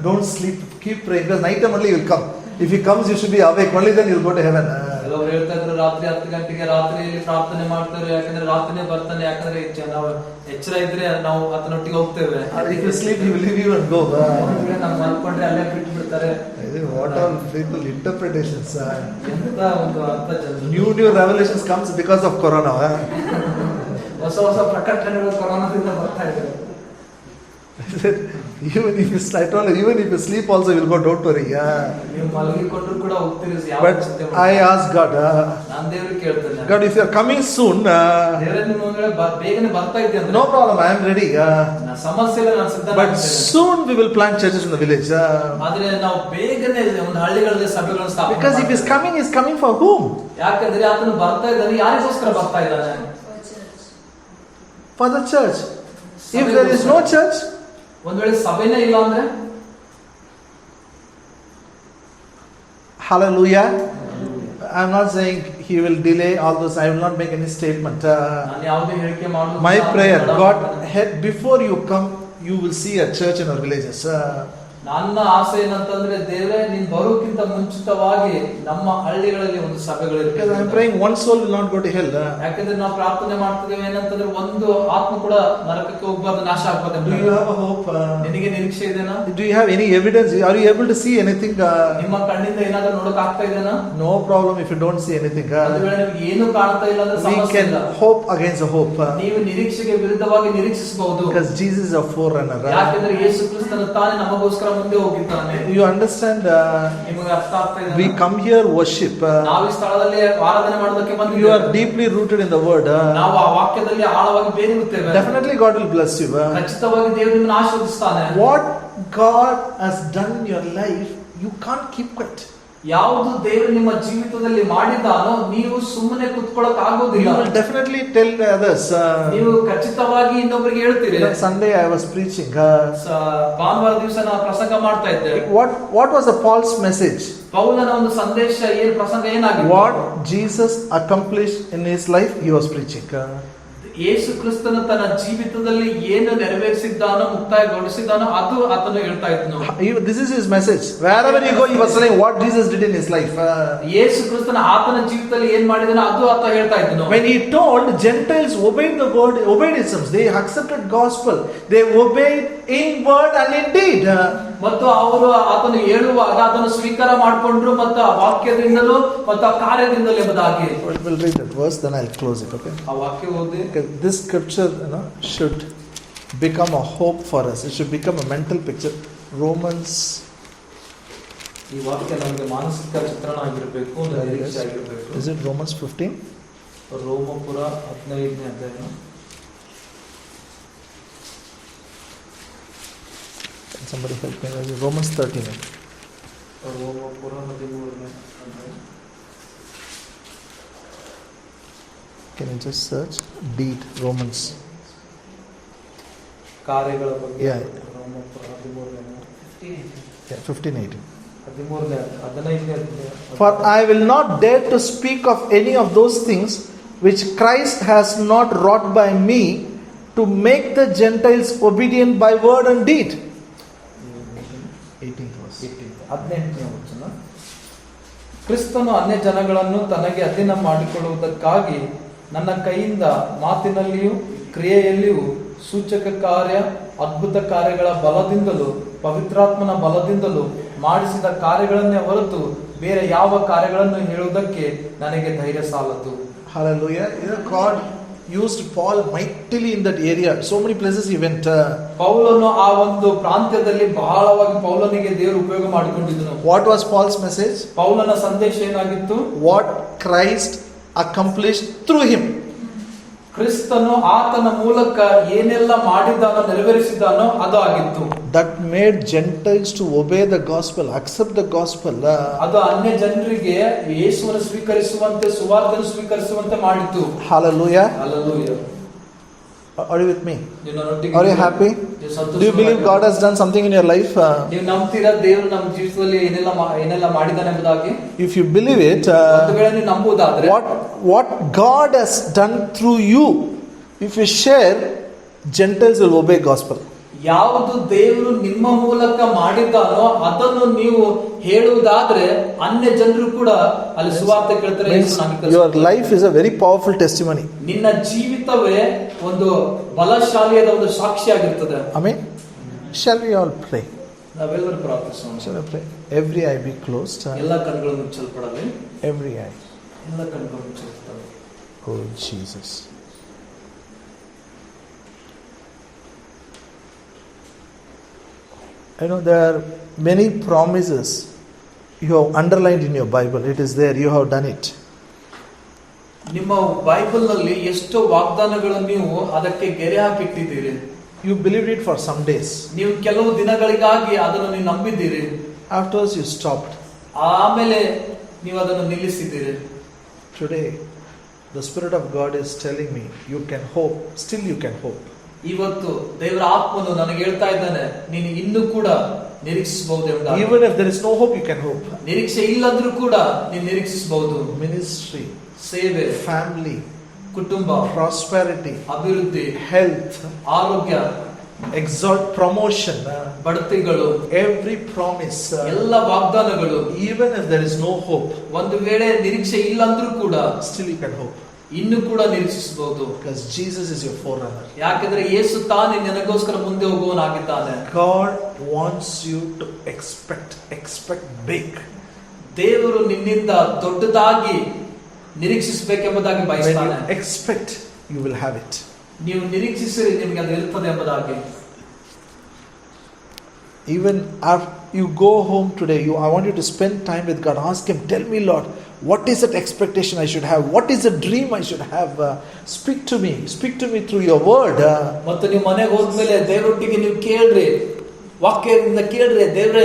don't sleep, keep praying because night time only he will come. If he comes you should be awake, only then you will go to heaven. ಕೆಲವರು ಹೇಳ್ತಾ ಇದ್ರು ರಾತ್ರಿ 10 ಗಂಟೆಗೆ ರಾತ್ರಿಯಲ್ಲಿ ಪ್ರಾರ್ಥನೆ ಮಾಡ್ತಾರೆ, ಯಾಕಂದ್ರೆ ರಾತ್ರಿನೇ ಬರ್ತಾನೆ, ಯಾಕಂದ್ರೆ ನಾವು ಎಚ್ಚರ ಇದ್ರೆ ನಾವು ಆತನೊಟ್ಟಿಗೆ ಹೋಗ್ತೇವೆ. If you sleep, he will leave you and go. ನಾವು ಮಲ್ಕೊಂಡ್ರೆ ಅಲ್ಲೇ ಬಿಟ್ಟು ಬಿಡ್ತಾರೆ. What all people interpretations. ಎಂತ ಒಂದು ಅರ್ಥ ಜನ. New revelations comes because of Corona. ಹೊಸ ಹೊಸ ಪ್ರಕಟಣೆಗಳು ಕೊರೋನಾದಿಂದ ಬರ್ತಾ ಇದೆ. Even if you sleep also, you will go. Don't worry. ನೀವು ಮಲಗಿಕೊಂಡ್ರು ಕೂಡ ಹೋಗ್ತೀರಿ. But I ask God. ನಾನು ದೇವರಿಗೆ ಕೇಳ್ತೇನೆ, God, if you are coming soon, ದೇವರೇ ನೀವು ಬೇಗನೆ ಬರ್ತಾ ಇದ್ದೀಯ ಅಂದ್ರೆ no problem. I am ready. ಸಮಸ್ಯೆ ಇಲ್ಲ, ನಾನು ಸಿದ್ಧ. But soon we will plant churches in the village. ಆದ್ರೆ ನಾವು ಬೇಗನೆ ಒಂದು ಹಳ್ಳಿಗಳಲ್ಲಿ ಸಭೆಗಳನ್ನು ಸ್ಥಾಪನೆ Because if he is coming for whom? ಯಾಕಂದ್ರೆ ಆತನು ಬರ್ತಾ ಇದ್ದಾನೆ, ಯಾರಿಗೋಸ್ಕರ ಬರ್ತಾ ಇದ್ದಾನೆ? For the church. If there is no church, ಒಂದ್ ವೇಳೆ ಸಭೆನೇ ಇಲ್ಲ ಅಂದ್ರೆ, hallelujah. I am not saying he will delay all those. I will not make any statement. ನಾನು ಯಾವುದೇ ಹೇಳಿಕೆ ಮಾಡುವುದು My prayer, God, before you come, you will see a church in our villages. ನನ್ನ ಆಸೆ ಏನಂತಂದ್ರೆ, ದೇವರೇ ನೀನ್ ಬರೋಕ್ಕಿಂತ ಮುಂಚಿತವಾಗಿ ನಮ್ಮ ಹಳ್ಳಿಗಳಲ್ಲಿ ಒಂದು Because I am ಸಭೆಗಳಿರ್ತವೆ. praying one soul will not go to hell. ಯಾಕಂದ್ರೆ ನಾವು ಪ್ರಾರ್ಥನೆ ಮಾಡ್ತಿದ್ದೇವೆ ಏನಂತಂದ್ರೆ, ಒಂದು ಆತ್ಮ ಕೂಡ ನರಕಕ್ಕೆ ಹೋಗ್ಬಾರ್ದು, ನಾಶ ಆಗ್ಬಾರ್ದು. Do you have a hope? ನಿನಗೆ ನಿರೀಕ್ಷೆ ಇದೆನಾ? Do you have any evidence? Are you able to see anything? ನಿಮ್ಮ ಕಣ್ಣಿಂದ ಏನಾದ್ರೂ ನೋಡಕ್ ಆಗ್ತಾ ಇದೆನಾ? No problem if you don't see anything. ಒಂದು ವೇಳೆ ನಿಮ್ಗೆ ಏನು ಕಾಣ್ತಾ ಇಲ್ಲ ಅಂದ್ರೆ We ಸಮಸ್ಯೆ can ಇಲ್ಲ. hope against a hope. ನೀವು ನಿರೀಕ್ಷೆಗೆ ವಿರುದ್ಧವಾಗಿ ನಿರೀಕ್ಷಿಸಬಹುದು. Because Jesus is a forerunner. ಯಾಕಂದ್ರೆ ಯೇಸು ಕ್ರಿಸ್ತನು ತಾನೇ ನಮಗೋಸ್ಕರ ಮುಂದೆ ಹೋಗಿದ್ದಾನೆ. You understand? ನಿಮಗೆ ಅರ್ಥ ಆಗ್ತಾ ಇದೆ? We come here worship. ನಾವು ಈ ಸ್ಥಳದಲ್ಲಿ ಆರಾಧನೆ ಮಾಡೋದಕ್ಕೆ You ಬಂದಿದ್ದೇವೆ. are deeply rooted in the word. ನಾವು ಆ ವಾಕ್ಯದಲ್ಲಿ ಆಳವಾಗಿ ಬೇರಿರುತ್ತೇವೆ. Definitely God will bless you. ಖಚಿತವಾಗಿ ದೇವರು ನಿಮ್ಮನ್ನು ಆಶೀರ್ವದಿಸ್ತಾನೆ. What God has done in your life, you can't keep quiet. ಯಾವುದು ದೇವರು ನಿಮ್ಮ ಜೀವಿತದಲ್ಲಿ ಮಾಡಿದ್ದಾನೋ ನೀವು ಸುಮ್ಮನೆ ಕುತ್ಕೊಳ್ಳಕ್ You ಆಗೋದಿಲ್ಲ. will definitely tell others. ನೀವು ಖಚಿತವಾಗಿ ಇನ್ನೊಬ್ಬರಿಗೆ ಹೇಳ್ತೀರಿ. Sunday I was preaching. ಭಾನುವಾರ ದಿವಸ ನಾವು ಪ್ರಸಂಗ ಮಾಡ್ತಾ ಇದ್ದೆ. What was the Paul's message? ಪೌಲನ ಒಂದು ಸಂದೇಶ ಏನು, ಪ್ರಸಂಗ ಏನಾಗಿತ್ತು? What Jesus accomplished in his life, he was preaching. ಯೇಸು ಕ್ರಿಸ್ತನು ತನ್ನ ಜೀವಿತದಲ್ಲಿ ಏನು ನೆರವೇರಿಸಿದ್ದಾನೋ, ಮುಕ್ತಾಯಗೊಳಿಸಿದ್ದಾನೋ ಅದು ಆತನು ಹೇಳ್ತಾ ಇದ್ನು. This is his message. Wherever you go, he was saying what Jesus did in his life. ಯೇಸು ಕ್ರಿಸ್ತನ ಆತನ ಜೀವಿತದಲ್ಲಿ ಏನ್ ಮಾಡಿದಾನೋ ಅದು ಆತ ಹೇಳ್ತಾ ಇದ್ನು. When he told Gentiles obeyed the word, obeyed his terms, they accepted gospel, they obeyed in word and in deed. ಮತ್ತು ಅವರು ಆತನು ಹೇಳುವಾಗ ಅದನ್ನು ಸ್ವೀಕಾರ ಮಾಡಿಕೊಂಡ್ರು, ಮತ್ತು ಆ ವಾಕ್ಯದಿಂದಲೂ ಮತ್ತು ಆ ಕಾರ್ಯದಿಂದಲೂ ಎಂಬುದಾಗಿ. We'll read that verse, then I'll close it. Okay. ಆ ವಾಕ್ಯ ಓದಿ. This scripture, should become a hope for us. It should become a mental picture. Romans. ಈ ವಾಕ್ಯ ನಮಗೆ ಮಾನಸಿಕ ಚಿತ್ರಣ ಆಗಿರಬೇಕು, ನಿರೀಕ್ಷೆ ಆಗಿರಬೇಕು. Is it Romans 15? ರೋಮಪುರ 15ನೇ ಅಧ್ಯಾಯ. Somebody help me. Romans 13. ರೋಮಪುರ 13ನೇ ಅಧ್ಯಾಯ. Can you just search deed Romans? ಕಾರ್ಯಗಳ ಬಗ್ಗೆ. Yeah. ರೋಮಪುರ 13ನೇ. 15:18. 15ನೇ. For I will not dare to speak of any of those things which Christ has not wrought by me, to make the Gentiles obedient by word and deed. 18th verse. 18ನೇ ವಚನ. ಕ್ರಿಸ್ತನು ಅನ್ಯ ಜನಗಳನ್ನು ತನಗೆ ಅಧೀನ ಮಾಡಿಕೊಳ್ಳುವುದಕ್ಕಾಗಿ ನನ್ನ ಕೈಯಿಂದ ಮಾತಿನಲ್ಲಿಯೂ ಕ್ರಿಯೆಯಲ್ಲಿಯೂ ಸೂಚಕ ಕಾರ್ಯ ಅದ್ಭುತ ಕಾರ್ಯಗಳ ಬಲದಿಂದಲೂ ಪವಿತ್ರಾತ್ಮನ ಬಲದಿಂದಲೂ ಮಾಡಿಸಿದ ಕಾರ್ಯಗಳನ್ನೇ ಹೊರತು ಬೇರೆ ಯಾವ ಕಾರ್ಯಗಳನ್ನು ಹೇಳುವುದಕ್ಕೆ ನನಗೆ ಧೈರ್ಯ ಸಾಲದು. Hallelujah. God used Paul mightily in that area. So many places he went. ಪೌಲನು ಆ ಒಂದು ಪ್ರಾಂತ್ಯದಲ್ಲಿ ಬಹಳವಾಗಿ ಪೌಲನಿಗೆ ದೇವರು ಉಪಯೋಗ ಮಾಡಿಕೊಂಡಿದ್ದನು. What was Paul's message? ಪೌಲನ ಸಂದೇಶ ಏನಾಗಿತ್ತು? What Christ accomplished through him. ಕ್ರಿಸ್ತನು ಆತನ ಮೂಲಕ ಏನೆಲ್ಲ ಮಾಡಿದ್ದಾನೋ, ನೆರವೇರಿಸಿದ್ದಾನೋ ಅದು ಆಗಿತ್ತು. That made Gentiles to obey the gospel, accept the gospel. ಅದು ಅನ್ಯ ಜನರಿಗೆ ಯೇಸುವನ್ನು ಸ್ವೀಕರಿಸುವಂತೆ, ಸುವಾರ್ತೆಯನ್ನು ಸ್ವೀಕರಿಸುವಂತೆ ಮಾಡಿತು. Hallelujah. Hallelujah. Are you with me? ನೀವು Are you happy? Do you believe God has done something in your life? ನೀವು ನಂಬ್ತೀರಾ ದೇವರು ನಮ್ಮ ಜೀವಿತದಲ್ಲಿ ಏನೆಲ್ಲ ಮಾಡಿದ್ದಾನೆ ಎಂಬುದಾಗಿ? If you believe it, ಒಂದು ವೇಳೆ ನೀವು ನಂಬುವುದಾದ್ರೆ, what God has done through you, if you share, Gentiles will obey gospel. ಯಾವುದು ದೇವರು ನಿಮ್ಮ ಮೂಲಕ ಮಾಡಿದ್ದಾನೋ ಅದನ್ನು ನೀವು ಹೇಳುವುದಾದ್ರೆ ಅನ್ಯ ಜನರು ಕೂಡ ಅಲ್ಲಿ ಸುವಾರ್ತೆ ಕೇಳ್ತಾರೆ. Means your life is a very powerful testimony. ನಿನ್ನ ಜೀವಿತವೇ ಒಂದು ಬಲಶಾಲಿಯಾದ ಒಂದು ಸಾಕ್ಷಿಯಾಗಿರ್ತದೆ. Amen. Shall we all pray? ನಾವೆಲ್ಲರೂ ಪ್ರಾರ್ಥಿಸೋಣ. Shall we pray? Every eye be closed. ಎಲ್ಲ ಕಣ್ಣುಗಳು ಮುಚ್ಚಲ್ಪಡಲಿ. Every eye. ಎಲ್ಲ ಕಣ್ಣುಗಳು ಮುಚ್ಚಲ್ಪಡಲಿ. Oh Jesus. I know there are many promises you have underlined in your Bible. It is there. You have done it. ನಿಮ್ಮ Bible ನಲ್ಲಿ ಎಷ್ಟು ವಾಗ್ದಾನಗಳನ್ನು ನೀವು ಅದಕ್ಕೆ ಗೆರೆ ಹಾಕಿಟ್ಟಿದ್ದೀರಿ. You believed it for some days. ನೀವು ಕೆಲವು ದಿನಗಳಿಗಾಗಿ ಅದನ್ನು ನೀವು ನಂಬಿದ್ದೀರಿ. Afterwards you stopped. ಆಮೇಲೆ ನೀವು ಅದನ್ನು ನಿಲ್ಲಿಸಿದ್ದೀರಿ. Today the Spirit of God is telling me you can hope. Still you can hope. ಇವತ್ತು ದೇವರ ಆತ್ಮನು ನನಗೆ ಹೇಳ್ತಾ ಇದ್ದಾನೆ, ನೀನು ಇನ್ನೂ ಕೂಡ ನಿರೀಕ್ಷಿಸಬಹುದು ಎಂಬ. Even if there is no hope, you can hope. ನಿರೀಕ್ಷೆ ಇಲ್ಲಂದ್ರೂ ಕೂಡ ನೀನು ನಿರೀಕ್ಷಿಸಬಹುದು. Ministry, ಸೇವೆ, family, ಕುಟುಂಬ, prosperity, ಅಭಿವೃದ್ಧಿ, health, ಆರೋಗ್ಯ, exalt, promotion, ಬಡ್ತಿಗಳು, every promise, ಎಲ್ಲ ವಾಗ್ದಾನಗಳು. even if there is no hope, ಒಂದು ವೇಳೆ ನಿರೀಕ್ಷೆ ಇಲ್ಲಂದ್ರೂ ಕೂಡ still you can hope. ಇನ್ನು ಕೂಡ ನಿರೀಕ್ಷಿಸಬಹುದು. Because Jesus is your forerunner. ಯಾಕಂದ್ರೆ ಯೇಸು ತಾನೇ ನಿನಗೋಸ್ಕರ ಮುಂದೆ ಹೋಗುವವನಾಗಿದ್ದಾನೆ. God wants you to expect big. ದೇವರು ನಿನ್ನಿಂದ ದೊಡ್ಡದಾಗಿ ನಿರೀಕ್ಷಿಸಬೇಕೆಂಬುದಾಗಿ ಬಯಸ್ತಾನೆ. When you expect, you will have it. ನೀವು ನಿರೀಕ್ಷಿಸಿರಿ, ನಿಮಗೆ ಅದು ಇರುತ್ತದೆ ಎಂಬುದಾಗಿ. Even after you go home today, I want you to spend time with God. Ask Him, tell me, Lord, what is that expectation I should have? What is the dream I should have? Speak to me through your word. ಮತ್ತು ನೀವು ಮನೆಗೆ ಹೋದ್ಮೇಲೆ ದೇವರೊಟ್ಟಿಗೆ ನೀವು ಕೇಳ್ರಿ, ವಾಕ್ಯದಿಂದ ಕೇಳ್ರಿ, ದೇವ್ರೆ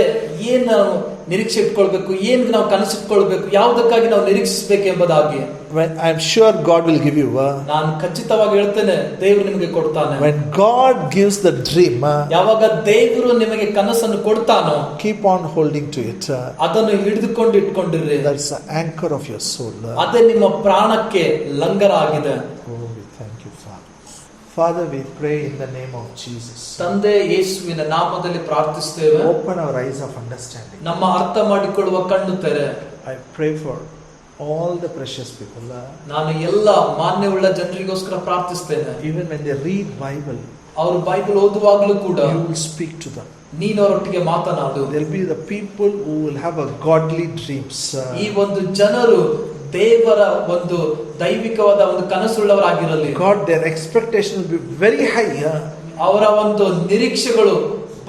ಏನ್ ನಾವು ನಿರೀಕ್ಷೆ ಇಟ್ಕೊಳ್ಬೇಕು, ಏನ್ ನಾವು ಕನಸಿಟ್ಕೊಳ್ಬೇಕು, ಯಾವುದಕ್ಕಾಗಿ ನಾವು ನಿರೀಕ್ಷಿಸಬೇಕು ಎಂಬುದಾಗಿ. When I am sure God will give you. ನಾನು ಖಚಿತವಾಗಿ ಹೇಳ್ತೇನೆ, ದೇವರು ನಿಮಗೆ ಕೊಡ್ತಾನೆ. When God gives the dream, ಯಾವಾಗ ದೇವರು ನಿಮಗೆ ಕನಸನ್ನು ಕೊಡ್ತಾನೋ, keep on holding to it. ಅದನ್ನು ಹಿಡಿದುಕೊಂಡು ಇಟ್ಕೊಂಡಿರ್ರಿ. That's the anchor of your soul. ಅದೇ ನಿಮ್ಮ ಪ್ರಾಣಕ್ಕೆ ಲಂಗರ ಆಗಿದೆ. Oh, we thank you, Father. Father, we pray in the name of Jesus. ತಂದೆ ಯೇಸುವಿನ ನಾಮದಲ್ಲಿ ಪ್ರಾರ್ಥಿಸುತ್ತೇವೆ. Open our eyes of understanding. ನಮ್ಮ ಅರ್ಥ ಮಾಡಿಕೊಳ್ಳುವ ಕಣ್ಣು ತೆರೆ. I pray for all the precious people. ನಾನು ಎಲ್ಲ ಮಾನ್ಯವುಳ್ಳ ಜನರಿಗೋಸ್ಕರ ಪ್ರಾರ್ಥಿಸ್ತೇನೆ. Even when they read Bible, ಅವರು ಬೈಬಲ್ ಓದುವಾಗಲೂ ಕೂಡ you will speak to them. ನೀನು ಅವರೊಟ್ಟಿಗೆ ಮಾತನಾಡು. There will be the people who will have a godly dreams. ಈ ಒಂದು ಜನರು ದೇವರ ಒಂದು ದೈವಿಕವಾದ ಒಂದು ಕನಸುಳ್ಳವರಾಗಿರಲಿ. God, their expectation will be very high. ಅವರ ಒಂದು ನಿರೀಕ್ಷೆಗಳು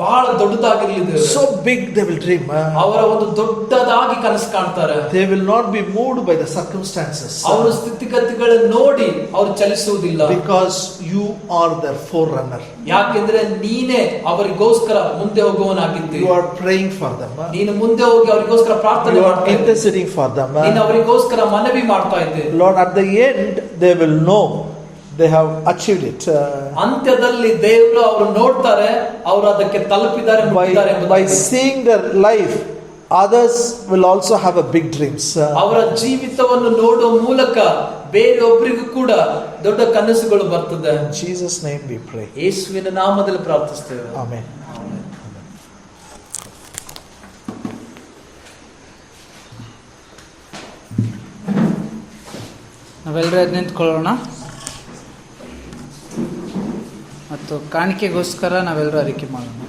ಬಹಳ ದೊಡ್ಡದಾಗಿರಲಿದೆ. So big they will dream. ಅವರ ಒಂದು ದೊಡ್ಡದಾಗಿ ಕನಸು ಕಾಣ್ತಾರೆ. They will not be moved by the circumstances. ಅವರ ಸ್ಥಿತಿಗತಿಗಳನ್ನು ನೋಡಿ ಅವರು ಚಲಿಸುವುದಿಲ್ಲ. Because you are their forerunner. ಯಾಕೆಂದ್ರೆ ನೀನೇ ಅವರಿಗೋಸ್ಕರ ಮುಂದೆ ಹೋಗುವವನಾಗಿದ್ದೀ. You are praying for them. ನೀನು ಮುಂದೆ ಹೋಗಿ ಅವರಿಗೋಸ್ಕರ ಪ್ರಾರ್ಥನೆ You are ಮಾಡ್ತಾ ಇದ್ದೀ. interceding for them. ನೀನು ಅವರಿಗೋಸ್ಕರ ಮನವಿ ಮಾಡ್ತಾ ಇದ್ದೀ. Lord, at the end they will know they have achieved it. ಅಂತ್ಯದಲ್ಲಿ ದೇವರು ಅವರು ನೋಡ್ತಾರೆ, ಅವರು ಅದಕ್ಕೆ ತಲುಪಿದ್ದಾರೆ By seeing their life, others will also have a big dreams. ಅವರ ಜೀವಿತವನ್ನು ನೋಡುವ ಮೂಲಕ ಬೇರೆಯೊಬ್ಬರಿಗೂ ಕೂಡ ದೊಡ್ಡ ಕನಸುಗಳು ಬರ್ತದೆ. In Jesus' name we pray. ಯೇಸುವಿನ ನಾಮದಲ್ಲಿ ಪ್ರಾರ್ಥಿಸ್ತೇವೆ. Amen. ನಾವೆಲ್ಲರೂ ಎದ್ದು ನಿಂತ್ಕೊಳ್ಳೋಣ ಮತ್ತು ಕಾಣಿಕೆಗೋಸ್ಕರ ನಾವೆಲ್ಲರೂ ಅರಿಕೆ ಮಾಡೋಣ.